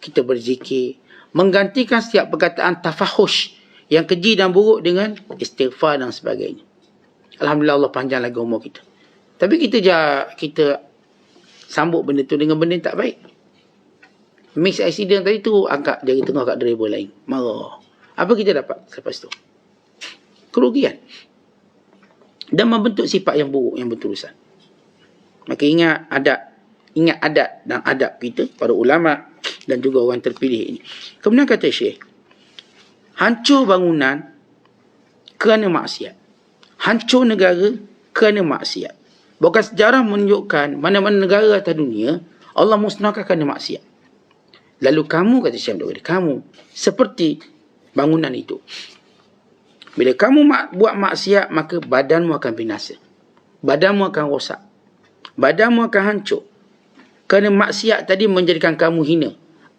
Kita berzikir, menggantikan setiap perkataan tafahush yang keji dan buruk dengan istighfar dan sebagainya. Alhamdulillah Allah panjang lagi umur kita. Tapi kita sambut benda tu dengan benda yang tak baik. Miss accident tadi tu, angkat jari tengah kat driver lain. Marah. Apa kita dapat selepas tu? Kerugian. Dan membentuk sifat yang buruk, yang berterusan. Maka ingat adat dan adab kita, para ulama dan juga orang terpilih ini. Kemudian kata Syekh, hancur bangunan kerana maksiat. Hancur negara kerana maksiat. Bukan sejarah menunjukkan mana-mana negara atas dunia, Allah musnahkan kerana maksiat. Lalu kamu, kata Syekh Abdul Qadir, kamu seperti bangunan itu. Bila kamu buat maksiat, maka badanmu akan binasa. Badanmu akan rosak. Badanmu akan hancur. Kerana maksiat tadi menjadikan kamu hina.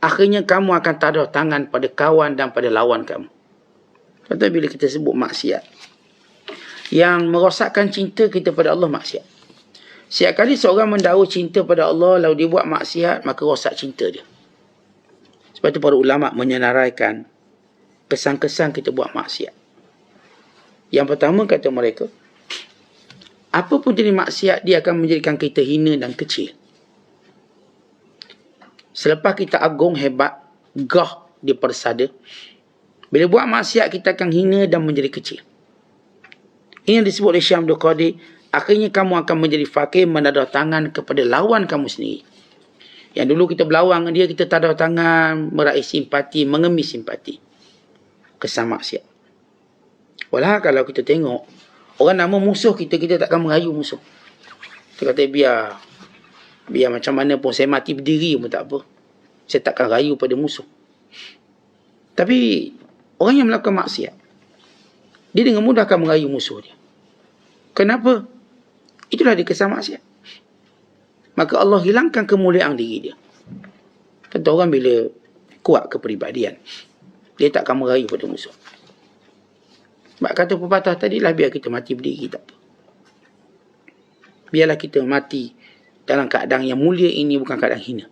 Akhirnya kamu akan taruh tangan pada kawan dan pada lawan kamu. Contoh bila kita sebut maksiat, yang merosakkan cinta kita pada Allah, maksiat. Setiap kali seorang mendakwa cinta pada Allah, lalu dia buat maksiat, maka rosak cinta dia. Sebab itu para ulama' menyenaraikan kesan-kesan kita buat maksiat. Yang pertama kata mereka, apa pun jenis maksiat, dia akan menjadikan kita hina dan kecil. Selepas kita agung, hebat, gah, dia persada, Bila buat maksiat, kita akan hina dan menjadi kecil. Ini yang disebut oleh Syekh Abdul Qadir. Akhirnya kamu akan menjadi fakir, menadah tangan kepada lawan kamu sendiri. Yang dulu kita berlawan dengan dia, kita tadah tangan, meraih simpati, mengemis simpati. Kesan maksiat. Walau kalau kita tengok, orang nama musuh kita, kita takkan merayu musuh. Kita kata biar macam mana pun saya mati berdiri pun tak apa. Saya takkan rayu pada musuh. Tapi orang yang melakukan maksiat, dia dengan mudah akan merayu musuh dia. Kenapa? Itulah dia kesan maksiat. Maka Allah hilangkan kemuliaan diri dia. Tentu orang bila kuat kepribadian, dia takkan merayu pada musuh. Sebab kata pepatah tadilah, biar kita mati berdiri tak apa. Biarlah kita mati dalam keadaan yang mulia ini, bukan keadaan hina.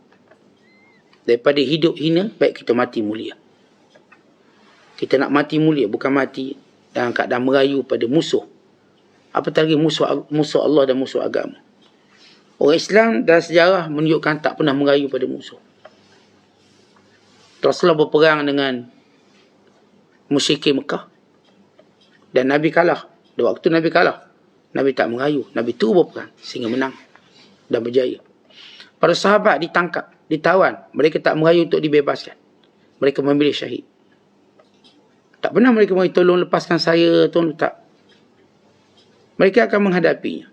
Daripada hidup hina, baik kita mati mulia. Kita nak mati mulia, bukan mati dalam keadaan merayu pada musuh. Apatah lagi musuh Allah dan musuh agama. Orang Islam dalam sejarah menunjukkan tak pernah merayu pada musuh. Rasulullah berperang dengan musyrikin Mekah. Dan Nabi kalah. Dan waktu Nabi kalah, Nabi tak merayu. Nabi terus berperang sehingga menang dan berjaya. Para sahabat ditangkap, ditawan. Mereka tak merayu untuk dibebaskan. Mereka memilih syahid. Tak pernah mereka merayu, tolong lepaskan saya, tolong tak. Mereka akan menghadapinya.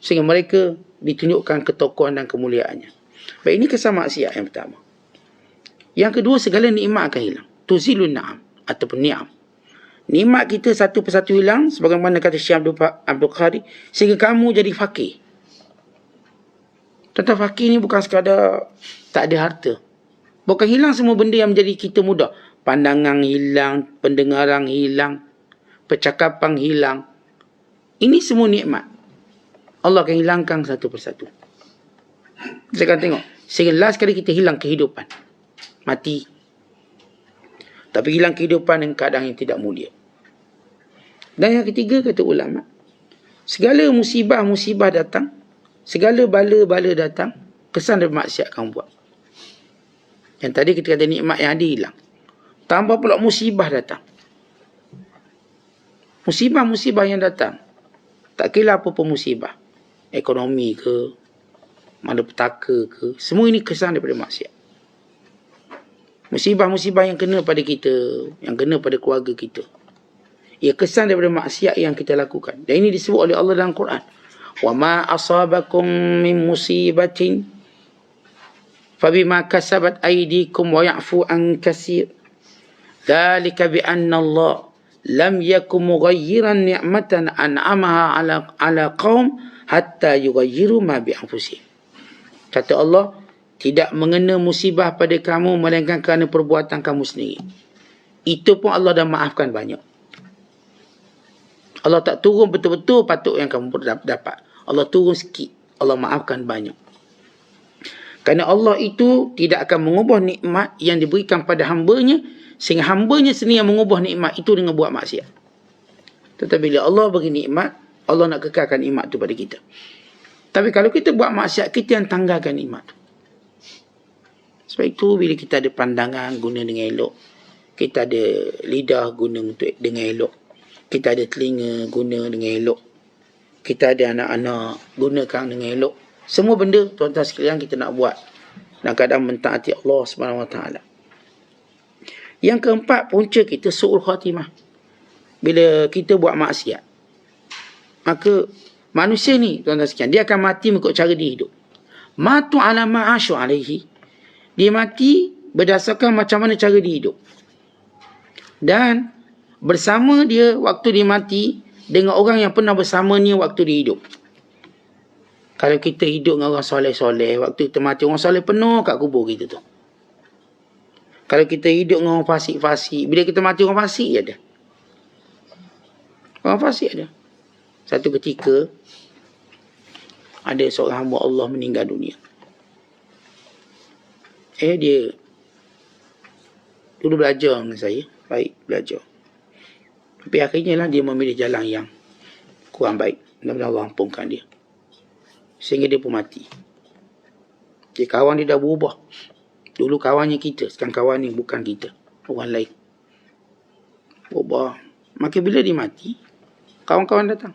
Sehingga mereka ditunjukkan ketokohan dan kemuliaannya. Baik, ini kesan maksiat yang pertama. Yang kedua, segala nikmat akan hilang. Tuzilun na'am ataupun ni'am. Nikmat kita satu persatu hilang, sebagaimana kata Syekh Abdul Qadir, sehingga kamu jadi fakir. Tentang fakir ni bukan sekadar tak ada harta. Bukan hilang semua benda yang menjadi kita mudah. Pandangan hilang, pendengaran hilang, percakapan hilang. Ini semua nikmat. Allah akan hilangkan satu persatu. Kita akan tengok. Sehingga last kali kita hilang kehidupan. Mati. Tapi hilang kehidupan dengan keadaan yang tidak mulia. Dan yang ketiga, kata ulama, segala musibah-musibah datang, segala bala-bala datang, kesan dari maksiat kamu buat. Yang tadi kita kata nikmat yang ada hilang. Tambah pula musibah datang. Musibah-musibah yang datang, tak kira apa pun musibah. Ekonomi ke, malapetaka ke, semua ini kesan daripada maksiat. Musibah-musibah yang kena pada kita, yang kena pada keluarga kita, ia kesan daripada maksiat yang kita lakukan. Dan ini disebut oleh Allah dalam Quran. Wa ma asabakum min musibatin fabima kasabat aydikum wa ya'fu an katsir. Dzalika bi anna Allah lam yakum mughayyiran ni'matan an'amaha ala qaum hatta yughayyiru ma bi anfusihim. Kata Allah, tidak mengena musibah pada kamu melainkan kerana perbuatan kamu sendiri. Itu pun Allah dah maafkan banyak. Allah tak turun betul-betul patut yang kamu dapat. Allah turun sikit. Allah maafkan banyak. Kerana Allah itu tidak akan mengubah nikmat yang diberikan pada hambanya, sehingga hambanya sendiri yang mengubah nikmat itu dengan buat maksiat. Tetapi bila Allah bagi nikmat, Allah nak kekalkan nikmat itu pada kita. Tapi kalau kita buat maksiat, kita yang tanggalkan nikmat itu. Sebab itu bila kita ada pandangan, guna dengan elok. Kita ada lidah, guna untuk dengan elok. Kita ada telinga, guna dengan elok. Kita ada anak-anak, gunakan dengan elok. Semua benda tuan-tuan sekalian kita nak buat dalam keadaan mentaati Allah SWT. Yang keempat, punca kita su'ul khatimah. Bila kita buat maksiat, maka manusia ni tuan-tuan sekalian, dia akan mati mengikut cara dia hidup. Matu ala ma'asyu alaihi. Dia mati berdasarkan macam mana cara dia hidup. Dan bersama dia waktu dia mati dengan orang yang pernah bersamanya waktu dia hidup. Kalau kita hidup dengan orang soleh-soleh, waktu kita mati orang soleh penuh kat kubur kita tu. Kalau kita hidup dengan orang fasik-fasik, bila kita mati orang fasik je ada. Orang fasik ada. Satu ketika ada seorang hamba Allah meninggal dunia. Dia dulu belajar dengan saya, baik belajar. Tapi akhirnya lah dia memilih jalan yang kurang baik. Mudah-mudahan Allah ampunkan dia. Sehingga dia pun mati. Kawan dia dah berubah. Dulu kawannya kita, sekarang kawan ni bukan kita, orang lain. Berubah. Maka bila dia mati, kawan-kawan datang.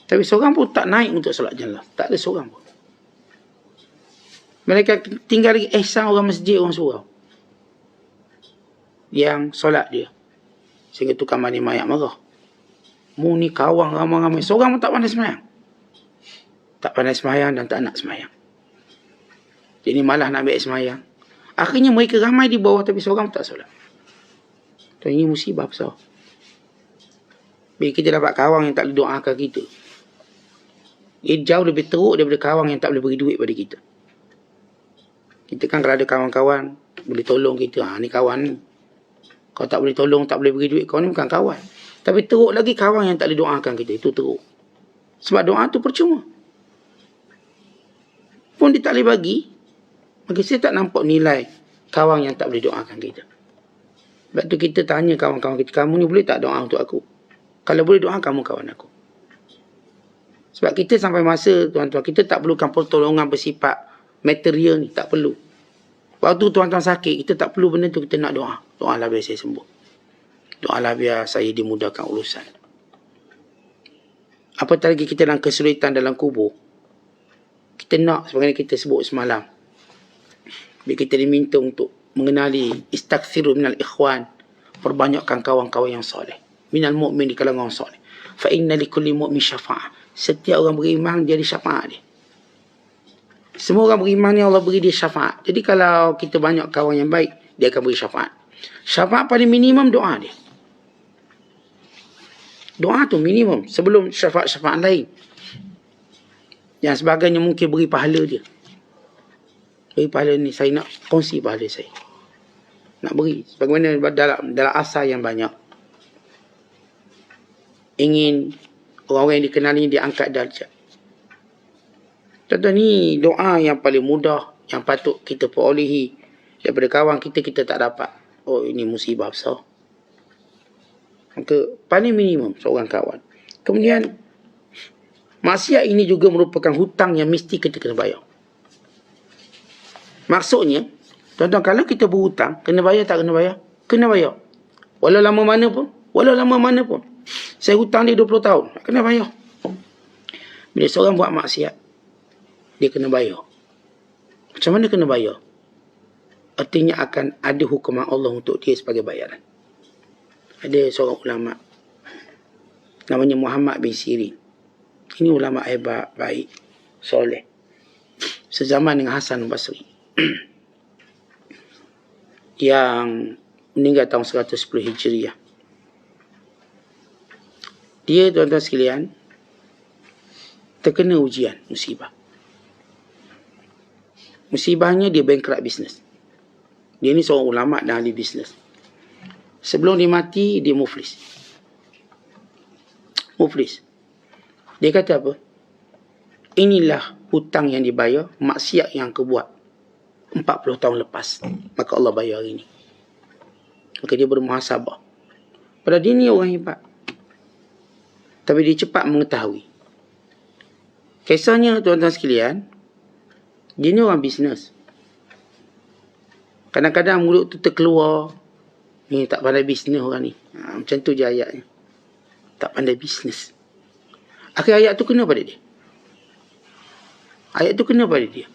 Tapi seorang pun tak naik untuk solat jenazah. Tak ada seorang pun. Mereka tinggal lagi ihsan orang masjid, orang surau yang solat dia. Sehingga tukang mandi mayat marah. Mu ni kawan ramai-ramai. Seorang pun tak pandai semayang. Tak pandai semayang dan tak nak semayang. Jadi malah nak ambil semayang. Akhirnya mereka ramai di bawah tapi seorang pun tak solat. Dan ini musibah besar. Bila kita dapat kawan yang tak boleh doakan kita, dia jauh lebih teruk daripada kawan yang tak boleh beri duit pada kita. Kita kan kalau ada kawan-kawan boleh tolong kita, ni kawan ni. Kalau tak boleh tolong, tak boleh beri duit, kawan ni bukan kawan. Tapi teruk lagi kawan yang tak boleh doakan kita, itu teruk. Sebab doa tu percuma. Pun dia tak boleh bagi, maka saya tak nampak nilai kawan yang tak boleh doakan kita. Sebab tu kita tanya kawan-kawan kita, kamu ni boleh tak doa untuk aku? Kalau boleh doa, kamu kawan aku. Sebab kita sampai masa, tuan-tuan, kita tak perlukan pertolongan bersifat material ni, tak perlu. Waktu tuan-tuan sakit, kita tak perlu benda tu, kita nak doa. Doalah biar saya sembuh. Doalah biar saya dimudahkan urusan. Apatah lagi kita dalam kesulitan dalam kubur. Kita nak, sebagaimana kita sebut semalam, bila kita diminta untuk mengenali istaghfiru minal ikhwan, perbanyakkan kawan-kawan yang soleh. Minal mu'min di kalangan orang soleh. Fa inna likulli mu'min syafa'ah. Setiap orang beriman dia ada syafaat dia. Semua orang beriman ni Allah beri dia syafaat. Jadi kalau kita banyak kawan yang baik, dia akan beri syafaat. Syafaat paling minimum doa dia. Doa tu minimum sebelum syafaat-syafaat lain. Yang sebagainya mungkin beri pahala dia. Beri pahala ni, saya nak kongsi pahala saya. Nak beri. Sebagaimana dalam asal yang banyak. Ingin orang-orang yang dikenali diangkat darjat. Contoh ni doa yang paling mudah, yang patut kita perolehi daripada kawan kita, kita tak dapat. Oh, ini musibah besar. Maka paling minimum seorang kawan. Kemudian maksiat ini juga merupakan hutang yang mesti kita kena bayar. Maksudnya, tuan-tuan, kalau kita berhutang, kena bayar tak kena bayar? Kena bayar. Walau lama mana pun. Walau lama mana pun. Saya hutang dia 20 tahun. Kena bayar. Bila seorang buat maksiat, dia kena bayar. Macam mana kena bayar? Artinya akan ada hukuman Allah untuk dia sebagai bayaran. Ada seorang ulama, namanya Muhammad bin Sirin. Ini ulama hebat, baik, soleh. Sezaman dengan Hasan Basri. Yang meninggal tahun 110 Hijriah. Dia, tuan-tuan sekalian, terkena ujian, musibah. Musibahnya dia bankrupt bisnes. Dia ni seorang ulama dan ahli bisnes. Sebelum dia mati, dia muflis. Muflis. Dia kata apa? Inilah hutang yang dibayar, maksiat yang aku buat 40 tahun lepas. Maka Allah bayar hari ini. Maka dia bermuhasabah. Padahal dia ni orang hebat. Tapi dia cepat mengetahui. Kisahnya, tuan-tuan sekalian, dia ni orang bisnes. Kadang-kadang mulut tu terkeluar, ni tak pandai bisnes orang ni. Macam tu je ayatnya. Tak pandai bisnes. Akhir ayat tu kena pada dia. Ayat tu kena pada dia.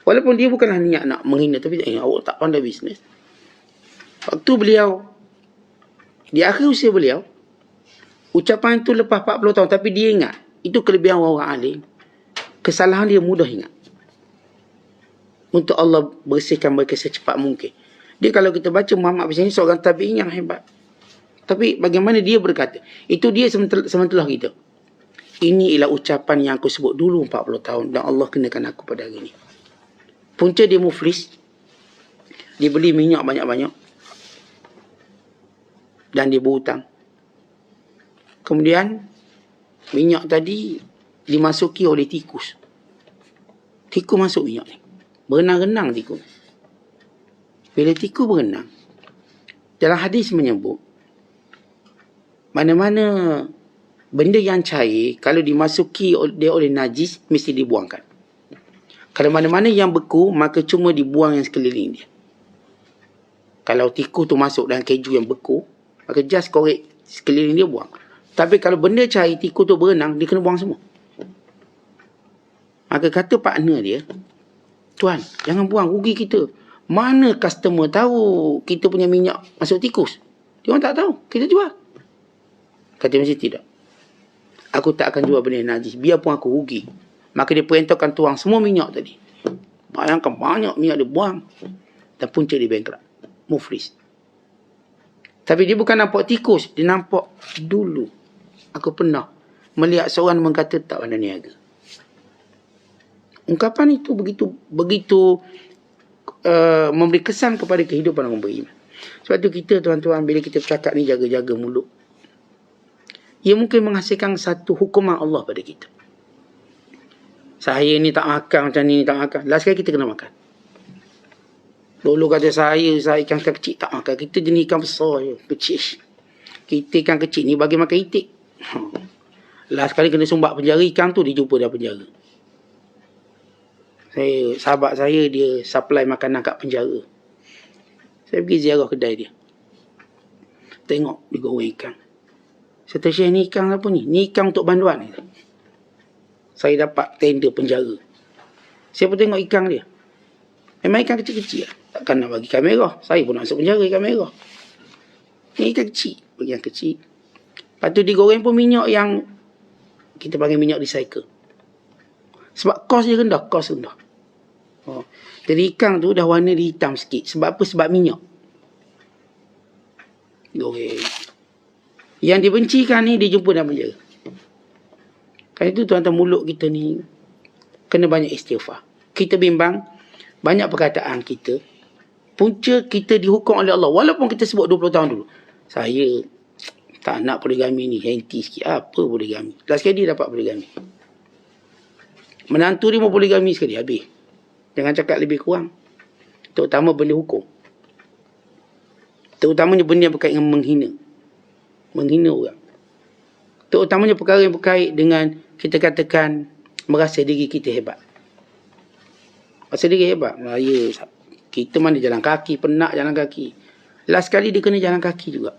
Walaupun dia bukanlah niat nak menghina, tapi awak tak pandai bisnes. Waktu beliau, di akhir usia beliau, ucapan itu lepas 40 tahun, tapi dia ingat. Itu kelebihan orang alim. Kesalahan dia mudah ingat. Untuk Allah bersihkan mereka secepat mungkin. Dia kalau kita baca Muhammad bin Sirin seorang tabi'in yang hebat. Tapi bagaimana dia berkata, itu dia sementara kita. Ini ialah ucapan yang aku sebut dulu 40 tahun dan Allah kenakan aku pada hari ini. Punca dia muflis. Dia beli minyak banyak-banyak. Dan dia berhutang. Kemudian minyak tadi dimasuki oleh tikus. Tikus masuk minyak ni. Berenang-renang tikus. Bila tikus berenang, dalam hadis menyebut, mana-mana benda yang cair, kalau dimasuki dia oleh najis, mesti dibuangkan. Kalau mana-mana yang beku, maka cuma dibuang yang sekeliling dia. Kalau tikus tu masuk dalam keju yang beku, Maka just korek sekeliling dia, buang. Tapi kalau benda cair tikus tu berenang, dia kena buang semua. Maka kata partner dia, tuan, jangan buang, rugi kita. Mana customer tahu kita punya minyak masuk tikus? Dia orang tak tahu, kita jual. Kata mesti tidak. Aku tak akan jual benda yang najis, biarpun aku rugi. Maka dia perintahkan tuang semua minyak tadi. Bayangkan banyak minyak dia buang. Dan punca dia bankrupt. Muflis. Tapi dia bukan nampak tikus, dia nampak dulu. Aku pernah melihat seorang berkata tak pandai niaga. Ungkapan itu begitu memberi kesan kepada kehidupan orang beriman. Sebab tu kita tuan-tuan, bila kita bercakap ni, jaga-jaga mulut. Ia mungkin menghasilkan satu hukuman Allah pada kita. Saya ni tak makan macam ni, tak makan. Last kali kita kena makan. Dulu kata saya ikan kecil tak makan. Kita jenis ikan besar je, kecil. Kita ikan kecil ni bagi makan itik. Last kali kena sumbak penjara ikan tu, dia jumpa dalam penjara. Sahabat saya, dia supply makanan kat penjara. Saya pergi ziarah kedai dia. Tengok dia goreng ikan. Saya tanya, Syekh, ni ikan apa ni? Ni ikan untuk banduan ni. Saya dapat tender penjara. Saya pun tengok ikan dia. Memang ikan kecil-kecil lah. Takkan nak bagi ikan merah. Saya pun nak masuk penjara ikan merah. Ni ikan kecil. Bagi yang kecil. Lepas tu digoreng pun minyak yang kita panggil minyak recycle. Sebab kos dia rendah. Jadi ikan tu dah warna dia hitam sikit. Sebab apa? Sebab minyak. Goreng. Yang dibencikan ni dia jumpa dalam penjara. Kan itu tuan-tuan, mulut kita ni kena banyak istighfar. Kita bimbang, banyak perkataan kita, punca kita dihukum oleh Allah. Walaupun kita sebut 20 tahun dulu, saya tak nak poligami ni, henti sikit. Apa poligami? Last sekali dia dapat poligami. Menantu dia mau poligami sekali, habis. Jangan cakap lebih kurang. Terutama benda hukum. Terutamanya benda yang berkait dengan menghina. Menghina orang. Terutamanya perkara yang berkait dengan, kita katakan, merasa diri kita hebat. Merasa diri hebat. Kita mana jalan kaki, penat jalan kaki. Last kali dia kena jalan kaki juga.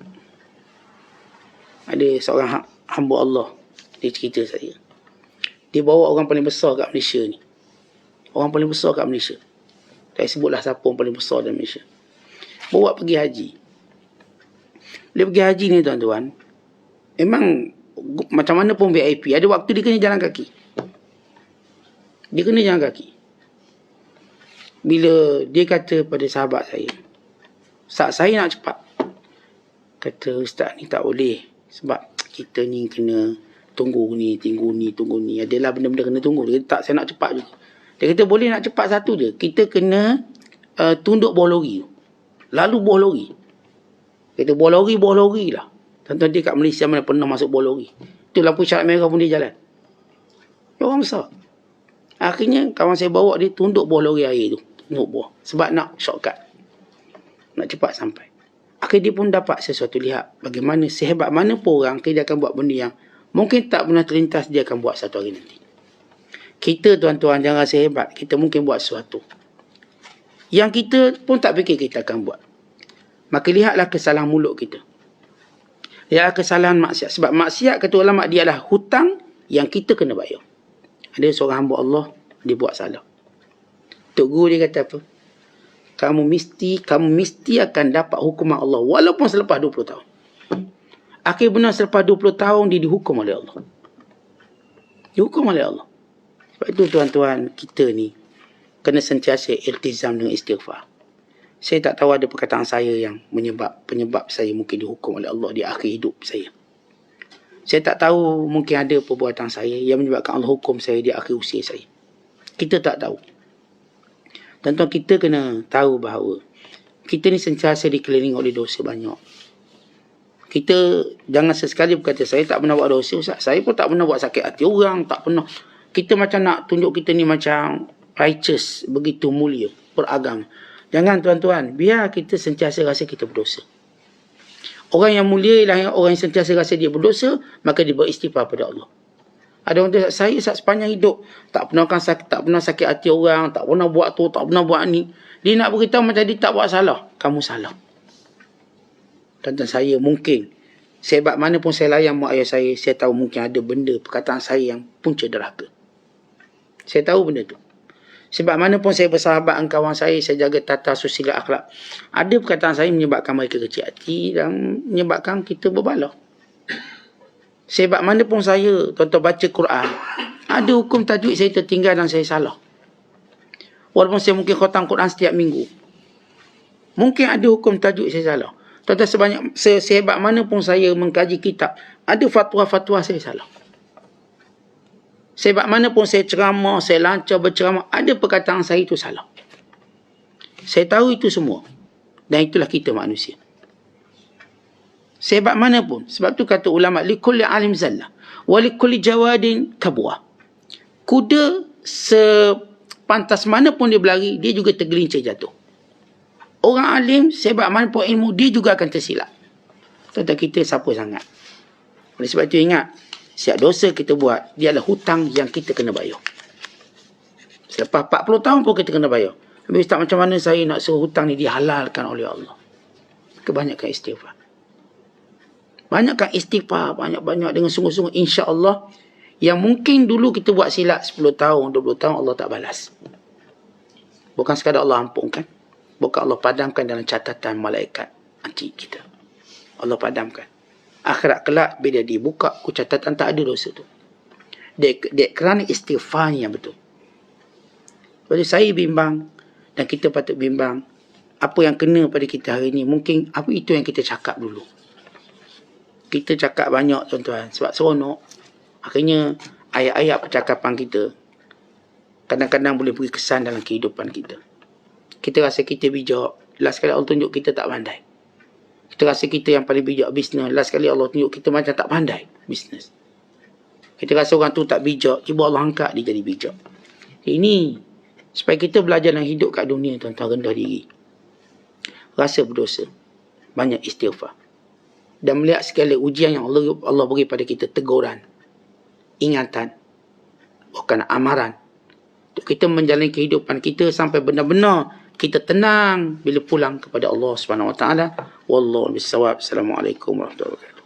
Ada seorang hamba Allah, dia cerita saya. Dia bawa orang paling besar kat Malaysia ni. Orang paling besar kat Malaysia. Saya sebutlah siapa orang paling besar dalam Malaysia. Bawa pergi haji. Dia pergi haji ni tuan-tuan, memang macam mana pun VIP, ada waktu dia kena jalan kaki. Dia kena jalan kaki. Bila dia kata pada sahabat saya, Ustaz, saya nak cepat. Kata, Ustaz ni tak boleh. Sebab kita ni kena tunggu ni. Adalah benda-benda kena tunggu. Dia kata, tak, saya nak cepat juga. Dia kata, boleh nak cepat satu je. Kita kena tunduk bawah lori. Lalu bawah lori. Dia kata, bawah lori lah. Tuan-tuan, dia kat Malaysia mana pernah masuk bawah lori. Itu lampu syarat merah pun dia jalan. Dia orang besar. Akhirnya kawan saya bawa dia tunduk bawah lori air tu. Tunduk bawah. Sebab nak shortcut. Nak cepat sampai. Akhirnya dia pun dapat sesuatu. Lihat bagaimana sehebat mana pun orang, dia akan buat benda yang mungkin tak pernah terlintas, dia akan buat satu hari nanti. Kita tuan-tuan jangan rasa hebat. Kita mungkin buat sesuatu yang kita pun tak fikir kita akan buat. Maka lihatlah kesalahan mulut kita. Lihatlah kesalahan maksiat. Sebab maksiat, kata ulama, dia adalah hutang yang kita kena bayar. Ada seorang hamba Allah, dia buat salah. Tok Guru dia kata apa? Kamu mesti akan dapat hukuman Allah walaupun selepas 20 tahun. Akhir benar selepas 20 tahun dia dihukum oleh Allah. Dihukum oleh Allah. Sebab itu tuan-tuan, kita ni kena sentiasa iltizam dengan istighfar. Saya tak tahu ada perkataan saya yang penyebab saya mungkin dihukum oleh Allah di akhir hidup saya. Saya tak tahu, mungkin ada perbuatan saya yang menyebabkan Allah hukum saya di akhir usia saya. Kita tak tahu. Tuan-tuan, kita kena tahu bahawa kita ni sentiasa dikelilingi oleh dosa banyak. Kita jangan sesekali berkata, saya tak pernah buat dosa, Ustaz. Saya pun tak pernah buat sakit hati orang, tak pernah. Kita macam nak tunjuk kita ni macam righteous, begitu mulia, beragama. Jangan tuan-tuan, biar kita sentiasa rasa kita berdosa. Orang yang mulia ialah orang yang sentiasa rasa dia berdosa, maka dia beristighfar pada Allah. Ada orang kata, saya sepanjang hidup tak pernah sakit hati orang, tak pernah buat tu, tak pernah buat ni. Dia nak beritahu macam dia tak buat salah. Kamu salah. Tentang saya mungkin, sebab mana pun saya layan mak ayah saya tahu mungkin ada benda perkataan saya yang punca derhaka. Saya tahu benda tu. Sebab mana pun saya bersahabat dengan kawan saya jaga tata susila akhlak. Ada perkataan saya menyebabkan mereka kecil hati dan menyebabkan kita berbalah. Sebab mana pun saya, tuan-tuan baca Quran, ada hukum tajwid saya tertinggal dan saya salah. Walaupun saya mungkin khatam Quran setiap minggu. Mungkin ada hukum tajwid saya salah. Tuan-tuan sehebat mana pun saya mengkaji kitab, ada fatwa-fatwa saya salah. Sebab mana pun saya ceramah, saya lancar berceramah, ada perkataan saya itu salah. Saya tahu itu semua. Dan itulah kita manusia. Sebab mana pun. Sebab tu kata ulama, likulli alim zallah, wa likulli jawadin kabwa. Kuda sepantas mana pun dia berlari, dia juga tergelincir jatuh. Orang alim, sebab mana pun ilmu, dia juga akan tersilap. Tentang kita siapa sangat. Oleh sebab itu ingat, setiap dosa kita buat, dia adalah hutang yang kita kena bayar. Selepas 40 tahun pun kita kena bayar. Habis tak macam mana saya nak suruh hutang ni dihalalkan oleh Allah. Kebanyakan istighfar. Banyakkan istighfar, banyak-banyak dengan sungguh-sungguh, insya-Allah. Yang mungkin dulu kita buat silap 10 tahun, 20 tahun, Allah tak balas. Bukan sekadar Allah ampunkan. Bukan Allah padamkan dalam catatan malaikat anti kita. Allah padamkan. Akhirat kelak bila dibuka catatan tak ada dosa tu. Dek kerana istighfar yang betul. Jadi saya bimbang dan kita patut bimbang apa yang kena pada kita hari ini. Mungkin apa itu yang kita cakap dulu. Kita cakap banyak tuan-tuan sebab seronok. Akhirnya ayat-ayat percakapan kita kadang-kadang boleh beri kesan dalam kehidupan kita. Kita rasa kita bijak. Last kali Allah tunjuk kita tak pandai. Kita rasa kita yang paling bijak bisnes. Last kali Allah tunjuk kita macam tak pandai bisnes. Kita rasa orang tu tak bijak. Tiba Allah angkat dia jadi bijak. Ini supaya kita belajar dalam hidup kat dunia tuan-tuan, rendah diri. Rasa berdosa. Banyak istighfar. Dan melihat sekali ujian yang Allah beri pada kita. Teguran. Ingatan. Bukan amaran. Untuk kita menjalani kehidupan kita sampai benar-benar kita tenang bila pulang kepada Allah Subhanahu Wa Taala. Wallahu bisawab. Assalamualaikum warahmatullahi wabarakatuh.